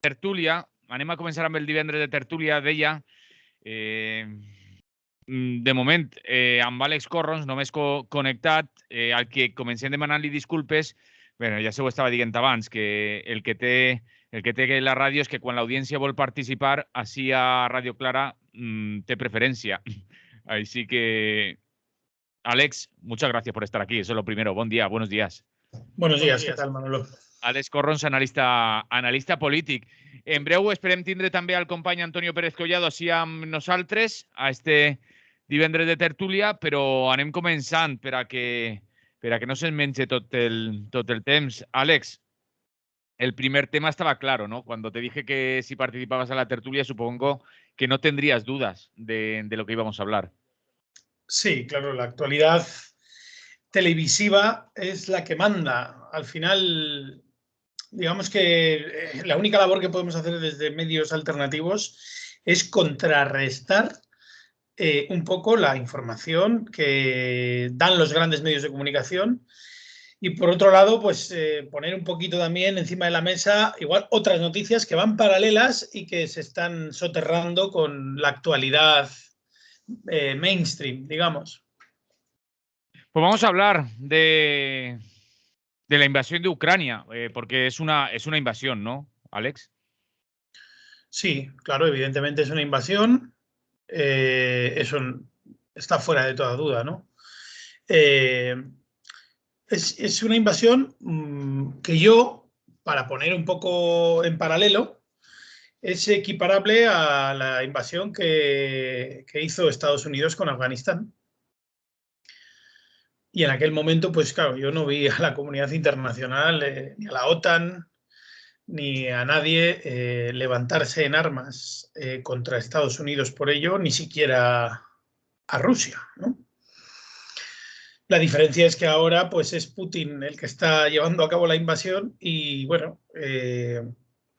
tertúlia. Anem a començar amb el divendres de tertúlia, deia. De moment, amb Àlex Corrons, només connectat, al que comencem demanant-li disculpes. Bé, ja se ho estava dient abans, que el que té la ràdio és que quan l'audiència vol participar, així a Ràdio Clara té preferència. Així que, Àlex, muchas gracias por estar aquí. Eso es lo primero. Buen día, buenos días. Buenos días, ¿qué tal, Manolo? Àlex Corrons, analista polític. En breu esperem tindre també el company Antonio Pérez Collado així amb nosaltres a este divendres de tertúlia, però anem començant per a que no se'n mengi tot el temps. Àlex, el primer tema estaba claro, ¿no? Cuando te dije que si participabas a la tertulia, supongo que no tendrías dudas de lo que íbamos a hablar. Sí, claro, la actualidad televisiva es la que manda. Al final, digamos que la única labor que podemos hacer desde medios alternativos es contrarrestar un poco la información que dan los grandes medios de comunicación y, por otro lado, pues poner un poquito también encima de la mesa igual otras noticias que van paralelas y que se están soterrando con la actualidad mainstream, digamos. Pues vamos a hablar de la invasión de Ucrania, porque es una invasión, ¿no, Àlex? Sí, claro, evidentemente es una invasión. Eso está fuera de toda duda, ¿no? Es una invasión que yo, para poner un poco en paralelo, es equiparable a la invasión que hizo Estados Unidos con Afganistán. Y en aquel momento, pues claro, yo no vi a la comunidad internacional, ni a la OTAN, ni a nadie levantarse en armas contra Estados Unidos por ello, ni siquiera a Rusia, ¿no? La diferencia es que ahora pues, es Putin el que está llevando a cabo la invasión y, bueno,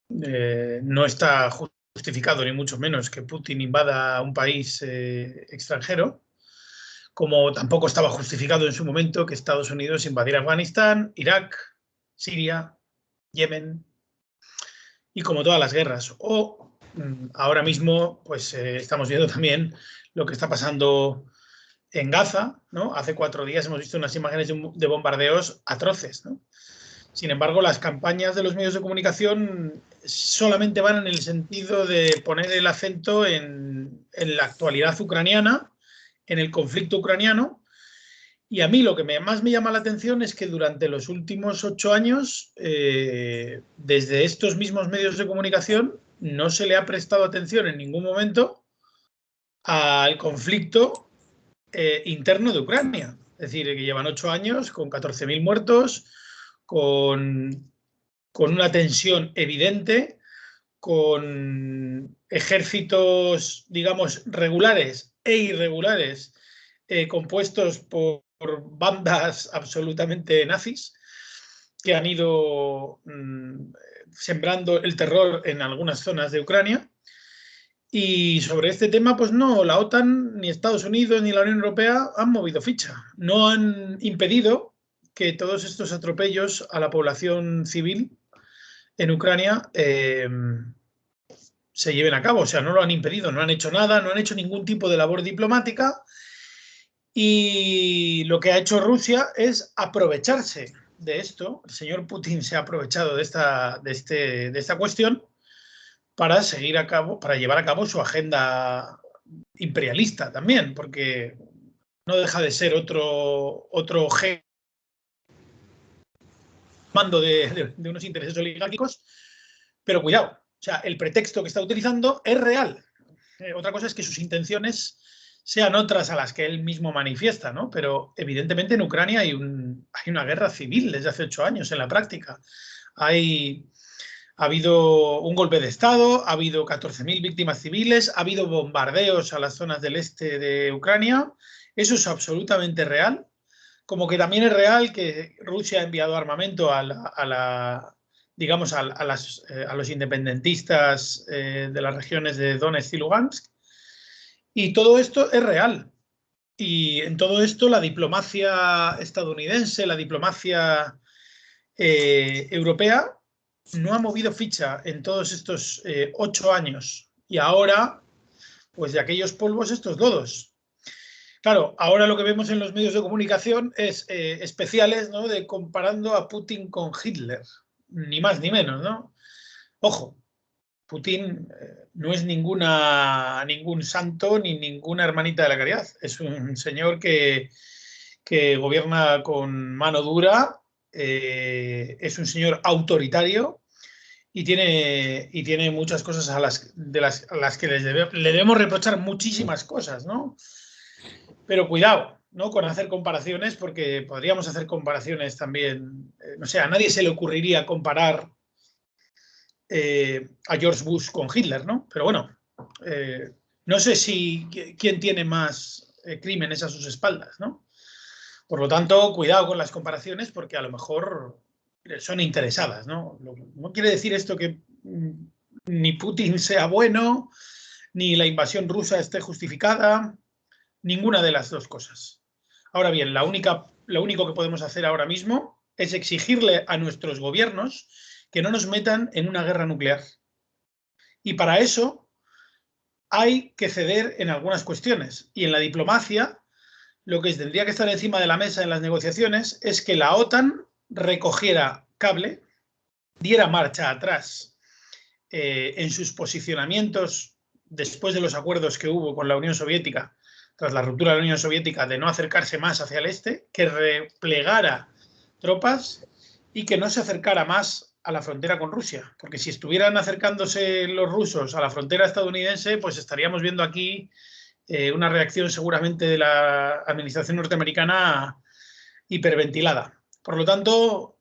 no está justificado ni mucho menos que Putin invada un país extranjero, como tampoco estaba justificado en su momento que Estados Unidos invadiera Afganistán, Irak, Siria, Yemen y como todas las guerras. O ahora mismo pues estamos viendo también lo que está pasando en Gaza, ¿no? Hace 4 días hemos visto unas imágenes de bombardeos atroces, ¿no? Sin embargo, las campañas de los medios de comunicación solamente van en el sentido de poner el acento en la actualidad ucraniana, en el conflicto ucraniano. Y a mí lo que más me llama la atención es que durante los últimos 8 años, desde estos mismos medios de comunicación, no se le ha prestado atención en ningún momento al conflicto interno de Ucrania. Es decir, que llevan 8 años con 14.000 muertos, con una tensión evidente, con ejércitos, digamos, regulares e irregulares, compuestos por bandas absolutamente nazis que han ido sembrando el terror en algunas zonas de Ucrania. Y sobre este tema, pues no, la OTAN, ni Estados Unidos, ni la Unión Europea han movido ficha. No han impedido que todos estos atropellos a la población civil en Ucrania se lleven a cabo. O sea, no lo han impedido, no han hecho nada, no han hecho ningún tipo de labor diplomática. Y lo que ha hecho Rusia es aprovecharse de esto. El señor Putin se ha aprovechado de esta cuestión para llevar a cabo su agenda imperialista también, porque no deja de ser otro mando de unos intereses oligárquicos, pero cuidado, o sea, el pretexto que está utilizando es real. Otra cosa es que sus intenciones sean otras a las que él mismo manifiesta, ¿no? Pero evidentemente en Ucrania hay una guerra civil desde hace 8 años en la práctica. Ha habido un golpe de Estado, ha habido 14.000 víctimas civiles, ha habido bombardeos a las zonas del este de Ucrania. Eso es absolutamente real. Como que también es real que Rusia ha enviado armamento a los independentistas de las regiones de Donetsk y Lugansk. Y todo esto es real. Y en todo esto la diplomacia estadounidense, la diplomacia europea, no ha movido ficha en todos estos 8 años y ahora, pues de aquellos polvos estos lodos. Claro, ahora lo que vemos en los medios de comunicación es especiales, ¿no?, de comparando a Putin con Hitler, ni más ni menos, ¿no? Ojo, Putin no es ningún santo ni ninguna hermanita de la caridad. Es un señor que gobierna con mano dura, es un señor autoritario y tiene muchas cosas a las que le debemos reprochar muchísimas cosas, ¿no? Pero cuidado, ¿no?, con hacer comparaciones, porque podríamos hacer comparaciones también. No sé, a nadie se le ocurriría comparar a George Bush con Hitler, ¿no? Pero bueno, no sé quién tiene más crímenes a sus espaldas, ¿no? Por lo tanto, cuidado con las comparaciones, porque a lo mejor son interesadas, ¿no? No quiere decir esto que ni Putin sea bueno, ni la invasión rusa esté justificada, ninguna de las dos cosas. Ahora bien, lo único que podemos hacer ahora mismo es exigirle a nuestros gobiernos que no nos metan en una guerra nuclear. Y para eso hay que ceder en algunas cuestiones. Y en la diplomacia, lo que tendría que estar encima de la mesa en las negociaciones es que la OTAN recogiera cable, diera marcha atrás en sus posicionamientos después de los acuerdos que hubo con la Unión Soviética, tras la ruptura de la Unión Soviética, de no acercarse más hacia el este, que replegara tropas y que no se acercara más a la frontera con Rusia. Porque si estuvieran acercándose los rusos a la frontera estadounidense, pues estaríamos viendo aquí una reacción seguramente de la administración norteamericana hiperventilada. Por lo tanto,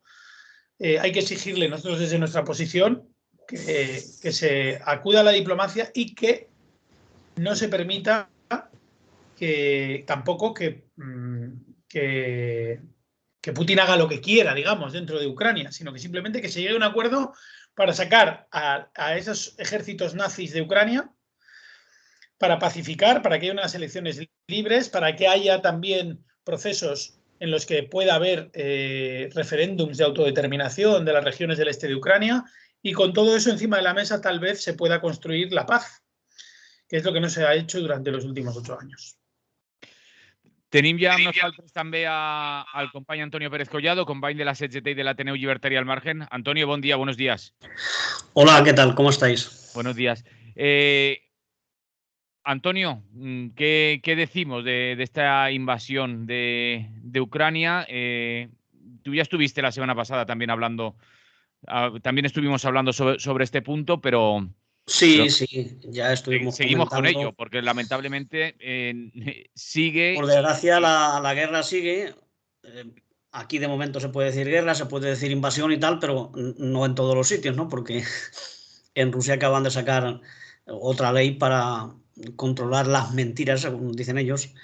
hay que exigirle nosotros desde nuestra posición que se acuda a la diplomacia y que no se permita tampoco que Putin haga lo que quiera, digamos, dentro de Ucrania, sino que simplemente que se llegue a un acuerdo para sacar a esos ejércitos nazis de Ucrania, para pacificar, para que haya unas elecciones libres, para que haya también procesos en los que pueda haber referéndums de autodeterminación de las regiones del este de Ucrania, y con todo eso encima de la mesa tal vez se pueda construir la paz, que és lo que no se ha hecho durante los últimos 8 años. Tenim ja amb nosaltres també al company Antonio Pérez Collado, company de la CGT i de l'Ateneu Llibertari al Margen. Antonio, bon dia, buenos días. Hola, ¿qué tal? ¿Cómo estáis? Buenos días. Antonio, ¿qué decimos de esta invasión de Ucrania? Tú ya estuviste la semana pasada también hablando, también estuvimos hablando sobre este punto, pero Sí, ya estuvimos seguimos con comentando. ello, porque lamentablemente sigue. Por desgracia, la guerra sigue. Aquí de momento se puede decir guerra, se puede decir invasión y tal, pero no en todos los sitios, ¿no? Porque en Rusia acaban de sacar otra ley para controlar las mentiras, según dicen ellos,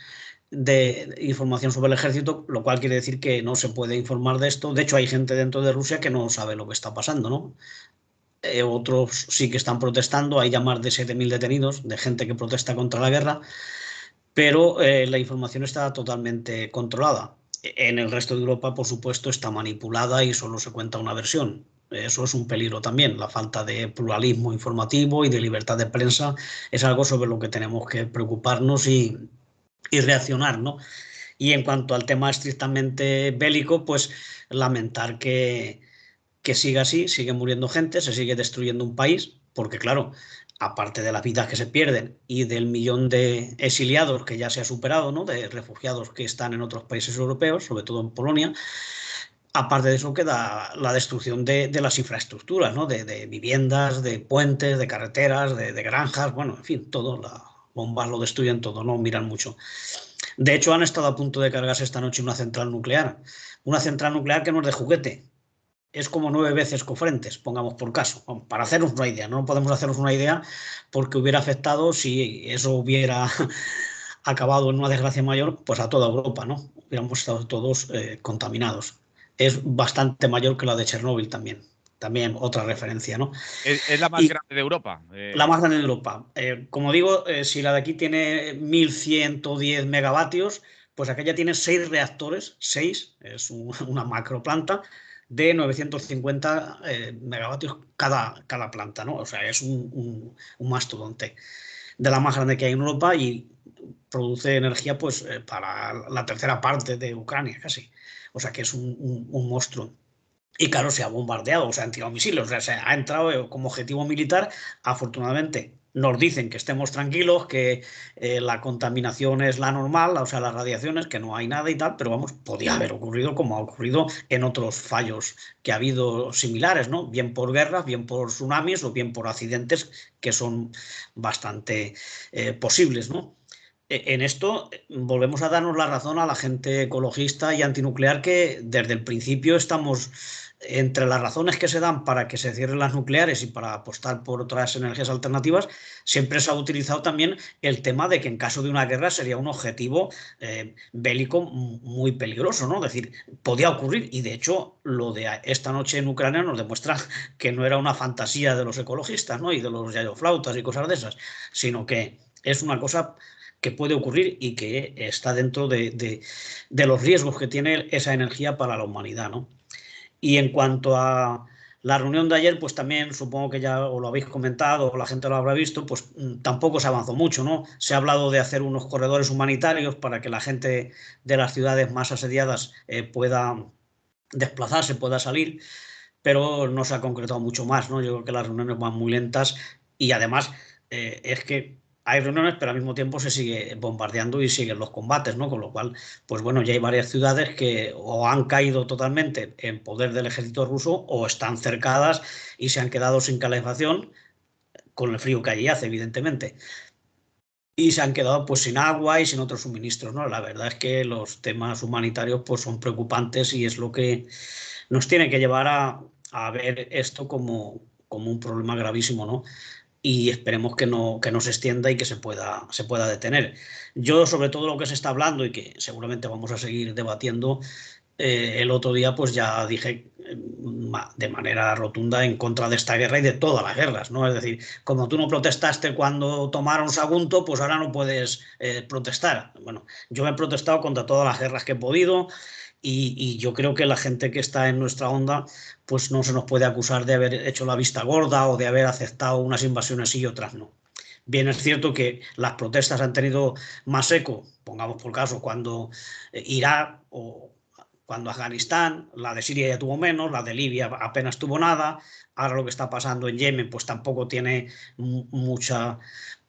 de información sobre el ejército, lo cual quiere decir que no se puede informar de esto. De hecho, hay gente dentro de Rusia que no sabe lo que está pasando, ¿no? Otros sí que están protestando, hay ya más de 7.000 detenidos de gente que protesta contra la guerra, pero la información está totalmente controlada. En el resto de Europa, por supuesto, está manipulada y solo se cuenta una versión. Eso es un peligro también. La falta de pluralismo informativo y de libertad de prensa es algo sobre lo que tenemos que preocuparnos y reaccionar, ¿no? Y en cuanto al tema estrictamente bélico, pues lamentar que siga así, sigue muriendo gente, se sigue destruyendo un país, porque claro, aparte de las vidas que se pierden y del millón de exiliados que ya se ha superado, ¿no?, de refugiados que están en otros países europeos, sobre todo en Polonia, aparte de eso queda la destrucción de las infraestructuras, ¿no?, de viviendas, de puentes, de carreteras, de granjas, bueno, en fin, todo, las bombas lo destruyen todo, no miran mucho. De hecho, han estado a punto de cargarse esta noche una central nuclear que no es de juguete. Es como 9 veces Cofrentes, pongamos por caso, para hacernos una idea. No podemos hacernos una idea porque hubiera afectado, si eso hubiera acabado en una desgracia mayor, pues a toda Europa, ¿no? Hubiéramos estado todos contaminados. Es bastante mayor que la de Chernóbil también. También otra referencia, ¿no? Es la más grande de Europa. La más grande de Europa. Como digo, si la de aquí tiene 1.110 megavatios, pues aquella tiene 6 reactores, 6, es una macroplanta de 950 megavatios cada planta, ¿no? O sea, es un mastodonte de la más grande que hay en Europa y produce energía pues para la tercera parte de Ucrania casi. O sea que es un monstruo. Y claro, se ha bombardeado, o sea, han tirado misiles, o sea, se ha entrado como objetivo militar. Afortunadamente, nos dicen que estemos tranquilos, que la contaminación es la normal, o sea, las radiaciones, que no hay nada y tal, pero vamos, podía haber ocurrido como ha ocurrido en otros fallos que ha habido similares, ¿no? Bien por guerras, bien por tsunamis o bien por accidentes que son bastante posibles, ¿no? En esto volvemos a darnos la razón a la gente ecologista y antinuclear que desde el principio estamos entre las razones que se dan para que se cierren las nucleares y para apostar por otras energías alternativas. Siempre se ha utilizado también el tema de que en caso de una guerra sería un objetivo bélico muy peligroso, ¿no? Es decir, podía ocurrir y de hecho lo de esta noche en Ucrania nos demuestra que no era una fantasía de los ecologistas, ¿no? Y de los yayoflautas y cosas de esas, sino que es una cosa que puede ocurrir y que está dentro de los riesgos que tiene esa energía para la humanidad, ¿no? Y en cuanto a la reunión de ayer, pues también supongo que ya os lo habéis comentado o la gente lo habrá visto, pues tampoco se avanzó mucho, ¿no? Se ha hablado de hacer unos corredores humanitarios para que la gente de las ciudades más asediadas pueda desplazarse, pueda salir, pero no se ha concretado mucho más, ¿no? Yo creo que las reuniones van muy lentas y además es que hay reuniones, pero al mismo tiempo se sigue bombardeando y siguen los combates, ¿no? Con lo cual, pues bueno, ya hay varias ciudades que o han caído totalmente en poder del ejército ruso o están cercadas y se han quedado sin calefacción, con el frío que allí hace, evidentemente. Y se han quedado pues sin agua y sin otros suministros, ¿no? La verdad es que los temas humanitarios pues son preocupantes y es lo que nos tiene que llevar a ver esto como un problema gravísimo, ¿no? Y esperemos que no se extienda y que se pueda detener. Yo, sobre todo lo que se está hablando y que seguramente vamos a seguir debatiendo, el otro día pues ya dije de manera rotunda en contra de esta guerra y de todas las guerras, ¿no? Es decir, como tú no protestaste cuando tomaron Sagunto, pues ahora no puedes protestar. Bueno, yo he protestado contra todas las guerras que he podido y yo creo que la gente que está en nuestra onda pues no se nos puede acusar de haber hecho la vista gorda o de haber aceptado unas invasiones y otras no. Bien, es cierto que las protestas han tenido más eco, pongamos por caso, cuando Irak o cuando Afganistán, la de Siria ya tuvo menos, la de Libia apenas tuvo nada, ahora lo que está pasando en Yemen pues tampoco tiene mucha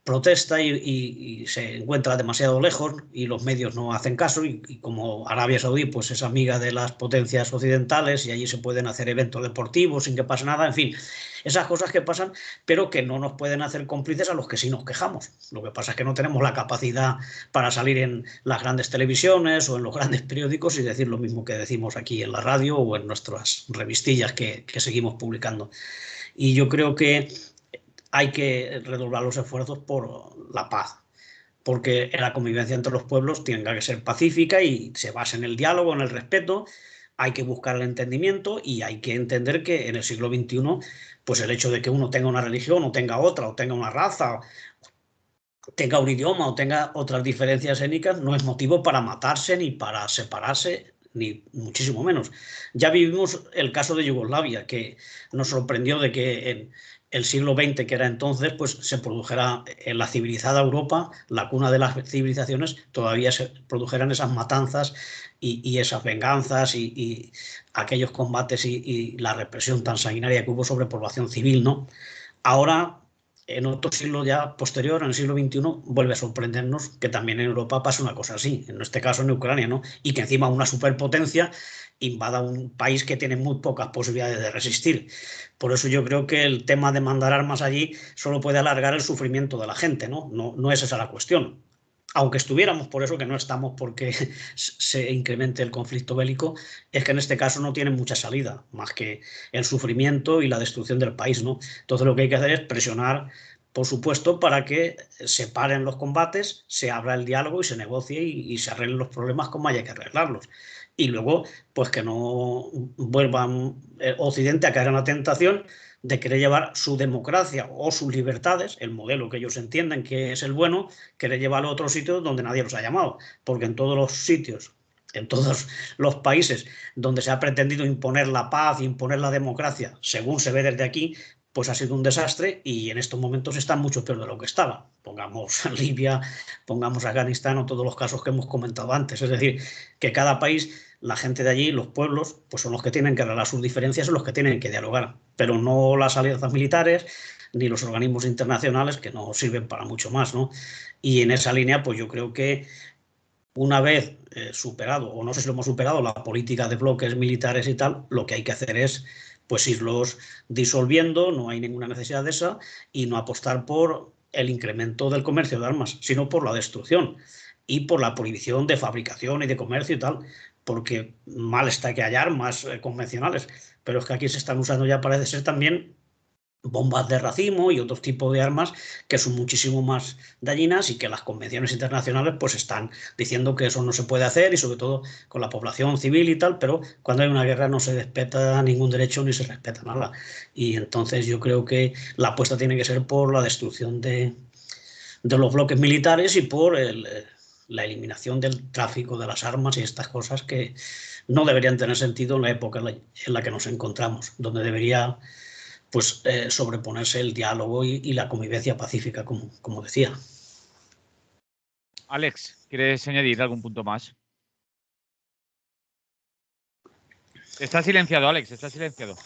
protesta y se encuentra demasiado lejos y los medios no hacen caso y como Arabia Saudí pues es amiga de las potencias occidentales y allí se pueden hacer eventos deportivos sin que pase nada, en fin, esas cosas que pasan pero que no nos pueden hacer cómplices a los que sí nos quejamos. Lo que pasa es que no tenemos la capacidad para salir en las grandes televisiones o en los grandes periódicos y decir lo mismo que decimos aquí en la radio o en nuestras revistillas que seguimos publicando. Y yo creo que hay que redoblar los esfuerzos por la paz, porque la convivencia entre los pueblos tiene que ser pacífica y se basa en el diálogo, en el respeto. Hay que buscar el entendimiento y hay que entender que en el siglo XXI, pues el hecho de que uno tenga una religión o tenga otra, o tenga una raza, tenga un idioma o tenga otras diferencias étnicas, no es motivo para matarse ni para separarse, ni muchísimo menos. Ya vivimos el caso de Yugoslavia, que nos sorprendió de que en el siglo XX, que era entonces, pues se produjera en la civilizada Europa, la cuna de las civilizaciones, todavía se produjeran esas matanzas y esas venganzas y aquellos combates y la represión tan sanguinaria que hubo sobre población civil, ¿no? Ahora, en otro siglo ya posterior, en el siglo XXI, vuelve a sorprendernos que también en Europa pase una cosa así, en este caso en Ucrania, ¿no? Y que encima una superpotencia invada un país que tiene muy pocas posibilidades de resistir. Por eso yo creo que el tema de mandar armas allí solo puede alargar el sufrimiento de la gente, ¿no? No es esa la cuestión. Aunque estuviéramos, por eso que no estamos porque se incremente el conflicto bélico, es que en este caso no tiene mucha salida, más que el sufrimiento y la destrucción del país, ¿no? Entonces lo que hay que hacer es presionar, por supuesto, para que se paren los combates, se abra el diálogo y se negocie y se arreglen los problemas como haya que arreglarlos. Y luego, pues que no vuelvan Occidente a caer en la tentación de querer llevar su democracia o sus libertades, el modelo que ellos entienden que es el bueno, querer llevarlo a otros sitios donde nadie los ha llamado, porque en todos los sitios en todos los países donde se ha pretendido imponer la paz, imponer la democracia, según se ve desde aquí, pues ha sido un desastre y en estos momentos está mucho peor de lo que estaba. Pongamos Libia, pongamos Afganistán o todos los casos que hemos comentado antes. Es decir, que cada país, la gente de allí, los pueblos, pues son los que tienen que arreglar sus diferencias, son los que tienen que dialogar, pero no las alianzas militares ni los organismos internacionales que no sirven para mucho más, ¿no? Y en esa línea, pues yo creo que una vez superado, o no sé si lo hemos superado, la política de bloques militares y tal, lo que hay que hacer es pues irlos disolviendo, no hay ninguna necesidad de esa, y no apostar por el incremento del comercio de armas, sino por la destrucción y por la prohibición de fabricación y de comercio y tal, porque mal está que haya armas convencionales, pero es que aquí se están usando ya, parece ser, también bombas de racimo y otros tipos de armas que son muchísimo más dañinas y que las convenciones internacionales pues están diciendo que eso no se puede hacer y sobre todo con la población civil y tal, pero cuando hay una guerra no se respeta ningún derecho ni se respeta nada. Y entonces yo creo que la apuesta tiene que ser por la destrucción de los bloques militares y por la eliminación del tráfico de las armas y estas cosas que no deberían tener sentido en la época en la que nos encontramos, donde debería pues sobreponerse el diálogo y la convivencia pacífica, como decía. Alex, ¿quieres añadir algún punto más? Está silenciado, Alex, está silenciado.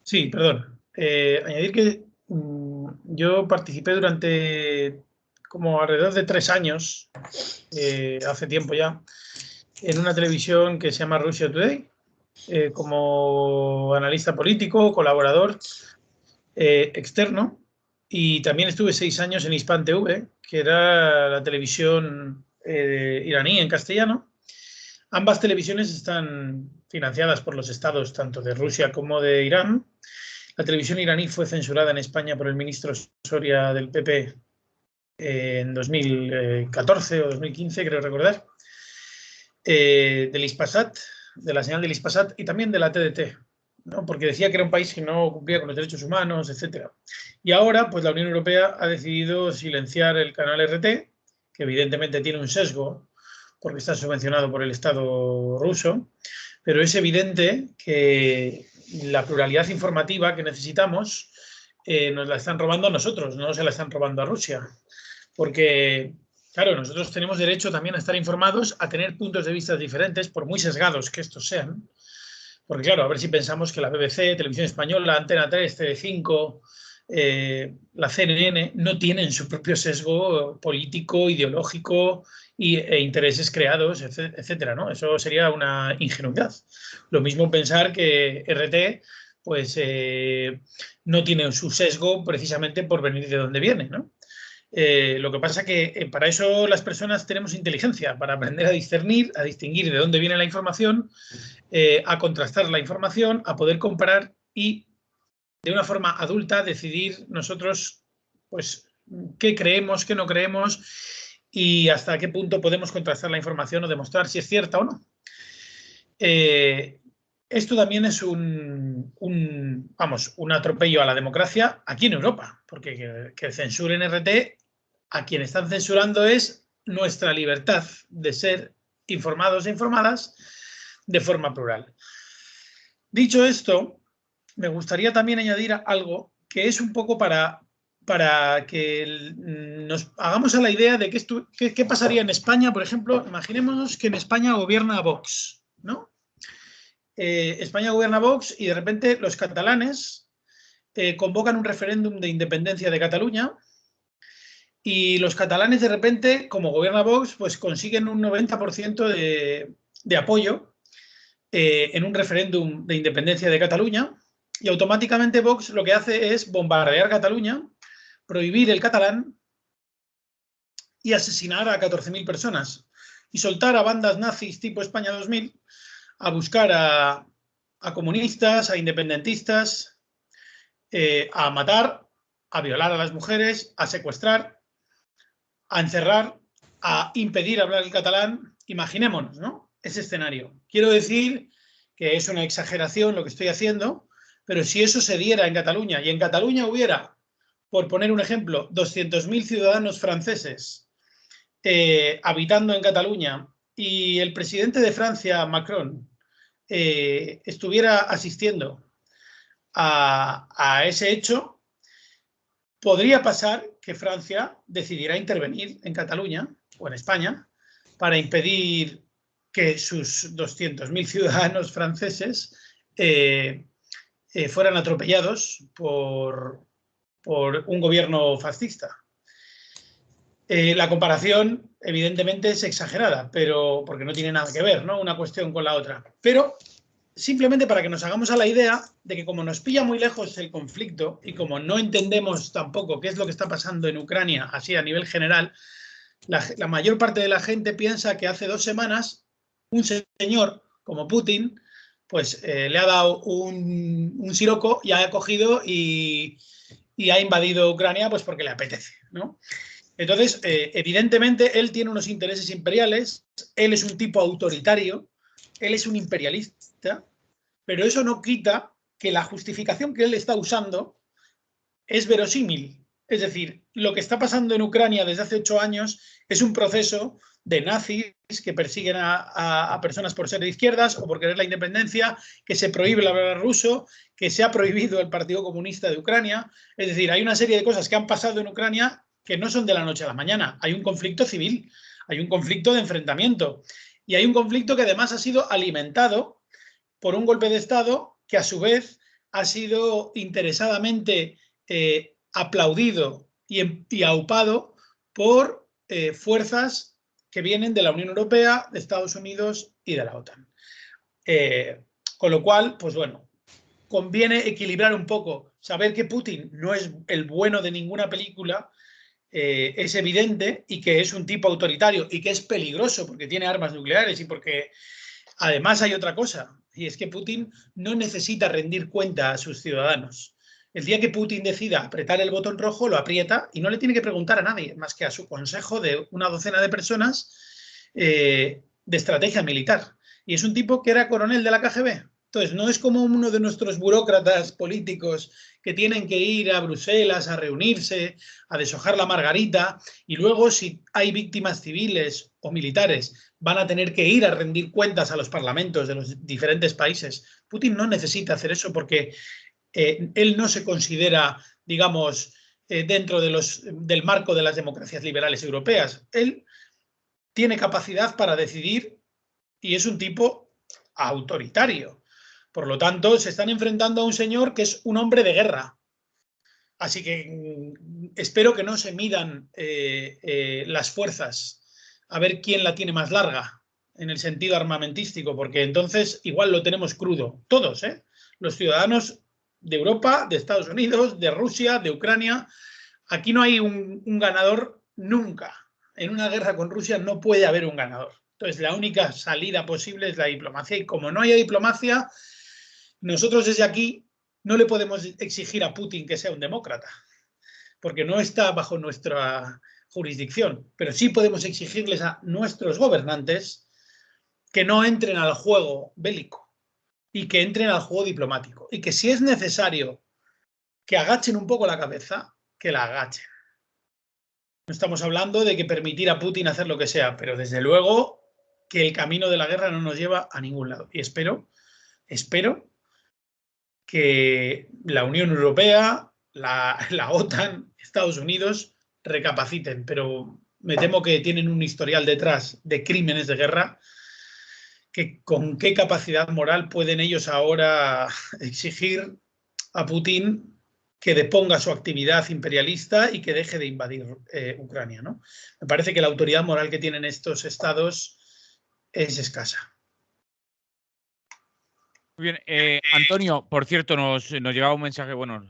Sí, perdón. Añadir que yo participé durante como alrededor de 3 años, hace tiempo ya, en una televisión que se llama Russia Today, como analista político, colaborador externo, y también estuve 6 años en Hispan TV, que era la televisión iraní en castellano. Ambas televisiones están financiadas por los estados tanto de Rusia como de Irán. La televisión iraní fue censurada en España por el ministro Soria del PP en 2014 o 2015, creo recordar, del Ispasat, de la señal del Ispasat y también de la TDT, ¿no? Porque decía que era un país que no cumplía con los derechos humanos, etc. Y ahora, pues la Unión Europea ha decidido silenciar el canal RT, que evidentemente tiene un sesgo porque está subvencionado por el Estado ruso, pero es evidente que la pluralidad informativa que necesitamos nos la están robando a nosotros, no se la están robando a Rusia. Porque, claro, nosotros tenemos derecho también a estar informados, a tener puntos de vista diferentes, por muy sesgados que estos sean. Porque, claro, a ver si pensamos que la BBC, Televisión Española, Antena 3, TV5, la CNN no tienen su propio sesgo político, ideológico e intereses creados, etcétera, ¿no? Eso sería una ingenuidad. Lo mismo pensar que RT pues, no tiene su sesgo precisamente por venir de donde viene, ¿no? Lo que pasa es que para eso las personas tenemos inteligencia, para aprender a discernir, a distinguir de dónde viene la información, a contrastar la información, a poder comparar y de una forma adulta decidir nosotros pues qué creemos, qué no creemos y hasta qué punto podemos contrastar la información o demostrar si es cierta o no. Esto también es un atropello a la democracia aquí en Europa, porque que censuren RT, a quien están censurando es nuestra libertad de ser informados e informadas de forma plural. Dicho esto, me gustaría también añadir algo que es un poco para que nos hagamos a la idea de qué pasaría en España, por ejemplo. Imaginémonos que en España gobierna Vox, ¿no? España gobierna Vox y de repente los catalanes convocan un referéndum de independencia de Cataluña y los catalanes de repente, como gobierna Vox, pues consiguen un 90% de apoyo en un referéndum de independencia de Cataluña y automáticamente Vox lo que hace es bombardear Cataluña, prohibir el catalán y asesinar a 14.000 personas y soltar a bandas nazis tipo España 2000 a buscar a comunistas, a independentistas, a matar, a violar a las mujeres, a secuestrar, a encerrar, a impedir hablar el catalán. Imaginémonos, ¿no? Ese escenario. Quiero decir que es una exageración lo que estoy haciendo, pero si eso se diera en Cataluña y en Cataluña hubiera, por poner un ejemplo, 200.000 ciudadanos franceses habitando en Cataluña y el presidente de Francia, Macron, estuviera asistiendo a ese hecho, podría pasar que Francia decidiera intervenir en Cataluña o en España para impedir que sus 200.000 ciudadanos franceses fueran atropellados por un gobierno fascista. La comparación, evidentemente, es exagerada, pero porque no tiene nada que ver, ¿no? Una cuestión con la otra. Pero simplemente para que nos hagamos a la idea de que como nos pilla muy lejos el conflicto y como no entendemos tampoco qué es lo que está pasando en Ucrania, así a nivel general, la mayor parte de la gente piensa que hace 2 semanas un señor como Putin pues le ha dado un siroco y ha cogido y ha invadido Ucrania pues porque le apetece, ¿no? Entonces, evidentemente, él tiene unos intereses imperiales, él es un tipo autoritario, él es un imperialista, pero eso no quita que la justificación que él está usando es verosímil. Es decir, lo que está pasando en Ucrania desde hace 8 años es un proceso de nazis que persiguen a personas por ser de izquierdas o por querer la independencia, que se prohíbe el hablar ruso, que se ha prohibido el Partido Comunista de Ucrania. Es decir, hay una serie de cosas que han pasado en Ucrania que no son de la noche a la mañana. Hay un conflicto civil, hay un conflicto de enfrentamiento y hay un conflicto que además ha sido alimentado por un golpe de Estado que a su vez ha sido interesadamente aplaudido y aupado por fuerzas que vienen de la Unión Europea, de Estados Unidos y de la OTAN. Con lo cual, pues bueno, conviene equilibrar un poco, saber que Putin no es el bueno de ninguna película, es evidente, y que es un tipo autoritario y que es peligroso porque tiene armas nucleares y porque además hay otra cosa, y es que Putin no necesita rendir cuenta a sus ciudadanos. El día que Putin decida apretar el botón rojo, lo aprieta y no le tiene que preguntar a nadie, más que a su consejo de una docena de personas de estrategia militar. Y es un tipo que era coronel de la KGB. Entonces, no es como uno de nuestros burócratas políticos que tienen que ir a Bruselas a reunirse, a deshojar la margarita, y luego, si hay víctimas civiles o militares, van a tener que ir a rendir cuentas a los parlamentos de los diferentes países. Putin no necesita hacer eso porque él no se considera, digamos, dentro del marco de las democracias liberales europeas. Él tiene capacidad para decidir y es un tipo autoritario. Por lo tanto, se están enfrentando a un señor que es un hombre de guerra. Así que espero que no se midan las fuerzas a ver quién la tiene más larga en el sentido armamentístico, porque entonces igual lo tenemos crudo. Todos, los ciudadanos de Europa, de Estados Unidos, de Rusia, de Ucrania. Aquí no hay un ganador nunca. En una guerra con Rusia no puede haber un ganador. Entonces, la única salida posible es la diplomacia. Y como no haya diplomacia, nosotros desde aquí no le podemos exigir a Putin que sea un demócrata, porque no está bajo nuestra jurisdicción. Pero sí podemos exigirles a nuestros gobernantes que no entren al juego bélico y que entren al juego diplomático. Y que si es necesario que agachen un poco la cabeza, que la agachen. No estamos hablando de que permitir a Putin hacer lo que sea, pero desde luego que el camino de la guerra no nos lleva a ningún lado. Y espero que la Unión Europea, la OTAN, Estados Unidos recapaciten, pero me temo que tienen un historial detrás de crímenes de guerra, que con qué capacidad moral pueden ellos ahora exigir a Putin que deponga su actividad imperialista y que deje de invadir Ucrania, ¿no? Me parece que la autoridad moral que tienen estos estados es escasa. Muy bien, Antonio, por cierto, nos llegaba un mensaje, bueno,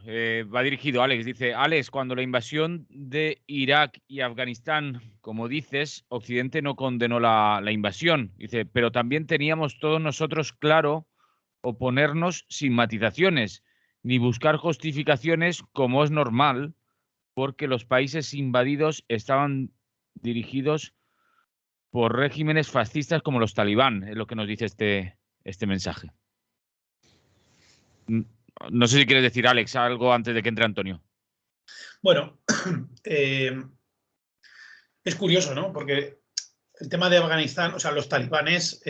va dirigido a Alex. Dice, Alex, cuando la invasión de Irak y Afganistán, como dices, Occidente no condenó la invasión. Dice, pero también teníamos todos nosotros claro oponernos sin matizaciones, ni buscar justificaciones como es normal, porque los países invadidos estaban dirigidos por regímenes fascistas como los talibán, es lo que nos dice este mensaje. No sé si quieres decir, Alex, algo antes de que entre Antonio. Bueno, es curioso, ¿no? Porque el tema de Afganistán, o sea, los talibanes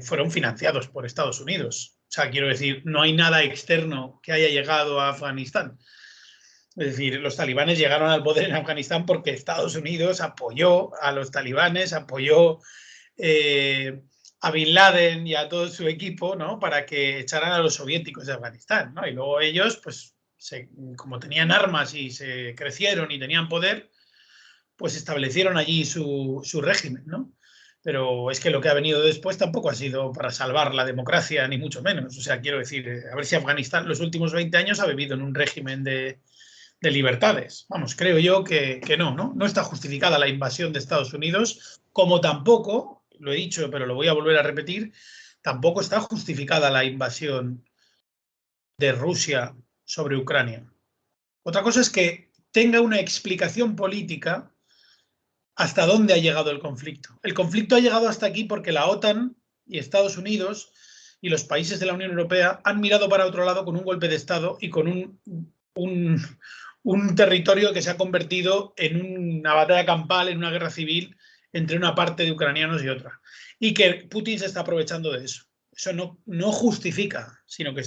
fueron financiados por Estados Unidos. O sea, quiero decir, no hay nada externo que haya llegado a Afganistán. Es decir, los talibanes llegaron al poder en Afganistán porque Estados Unidos apoyó a los talibanes, apoyó a Bin Laden y a todo su equipo, ¿no? Para que echaran a los soviéticos de Afganistán, ¿no? Y luego ellos, pues, como tenían armas y se crecieron y tenían poder, pues establecieron allí su régimen, ¿no? Pero es que lo que ha venido después tampoco ha sido para salvar la democracia, ni mucho menos. O sea, quiero decir, a ver si Afganistán los últimos 20 años ha vivido en un régimen de libertades. Vamos, creo yo que no, ¿no? No está justificada la invasión de Estados Unidos, como tampoco, lo he dicho, pero lo voy a volver a repetir, tampoco está justificada la invasión de Rusia sobre Ucrania. Otra cosa es que tenga una explicación política hasta dónde ha llegado el conflicto. El conflicto ha llegado hasta aquí porque la OTAN y Estados Unidos y los países de la Unión Europea han mirado para otro lado con un golpe de Estado y con un territorio que se ha convertido en una batalla campal, en una guerra civil entre una parte de ucranianos y otra. Y que Putin se está aprovechando de eso. Eso no justifica, sino que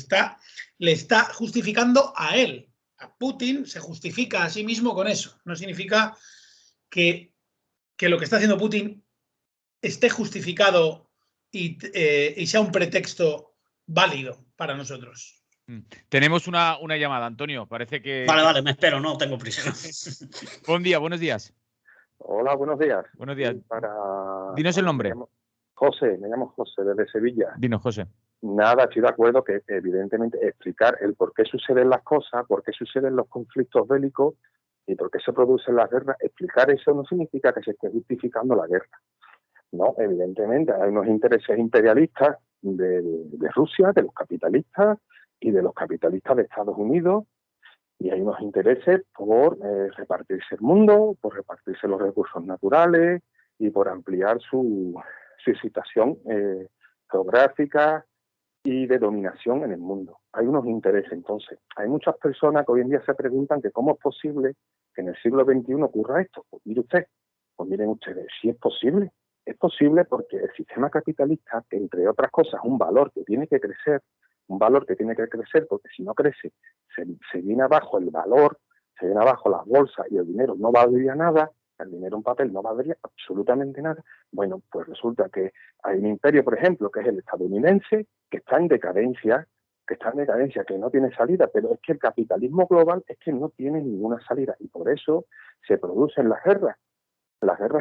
le está justificando a él. A Putin se justifica a sí mismo con eso. No significa que lo que está haciendo Putin esté justificado y sea un pretexto válido para nosotros. Tenemos una llamada, Antonio. Parece que... Vale, me espero, no tengo prisa. Buen día, buenos días. Hola, buenos días. Buenos días. Para... Dinos el nombre. Me llamo José, desde Sevilla. Dinos, José. Nada, estoy de acuerdo que evidentemente explicar el por qué suceden las cosas, por qué suceden los conflictos bélicos y por qué se producen las guerras, explicar eso no significa que se esté justificando la guerra. No, evidentemente hay unos intereses imperialistas de Rusia, de los capitalistas y de los capitalistas de Estados Unidos, y hay unos intereses por repartirse el mundo, por repartirse los recursos naturales y por ampliar su situación geográfica y de dominación en el mundo. Hay unos intereses. Entonces, hay muchas personas que hoy en día se preguntan que cómo es posible que en el siglo XXI ocurra esto. Pues miren ustedes, sí es posible. Es posible porque el sistema capitalista, que entre otras cosas es un valor que tiene que crecer, porque si no crece, se viene abajo el valor, se viene abajo las bolsas y el dinero no valdría nada, el dinero en papel no valdría absolutamente nada. Bueno, pues resulta que hay un imperio, por ejemplo, que es el estadounidense, que está en decadencia, que no tiene salida, pero es que el capitalismo global es que no tiene ninguna salida y por eso se producen las guerras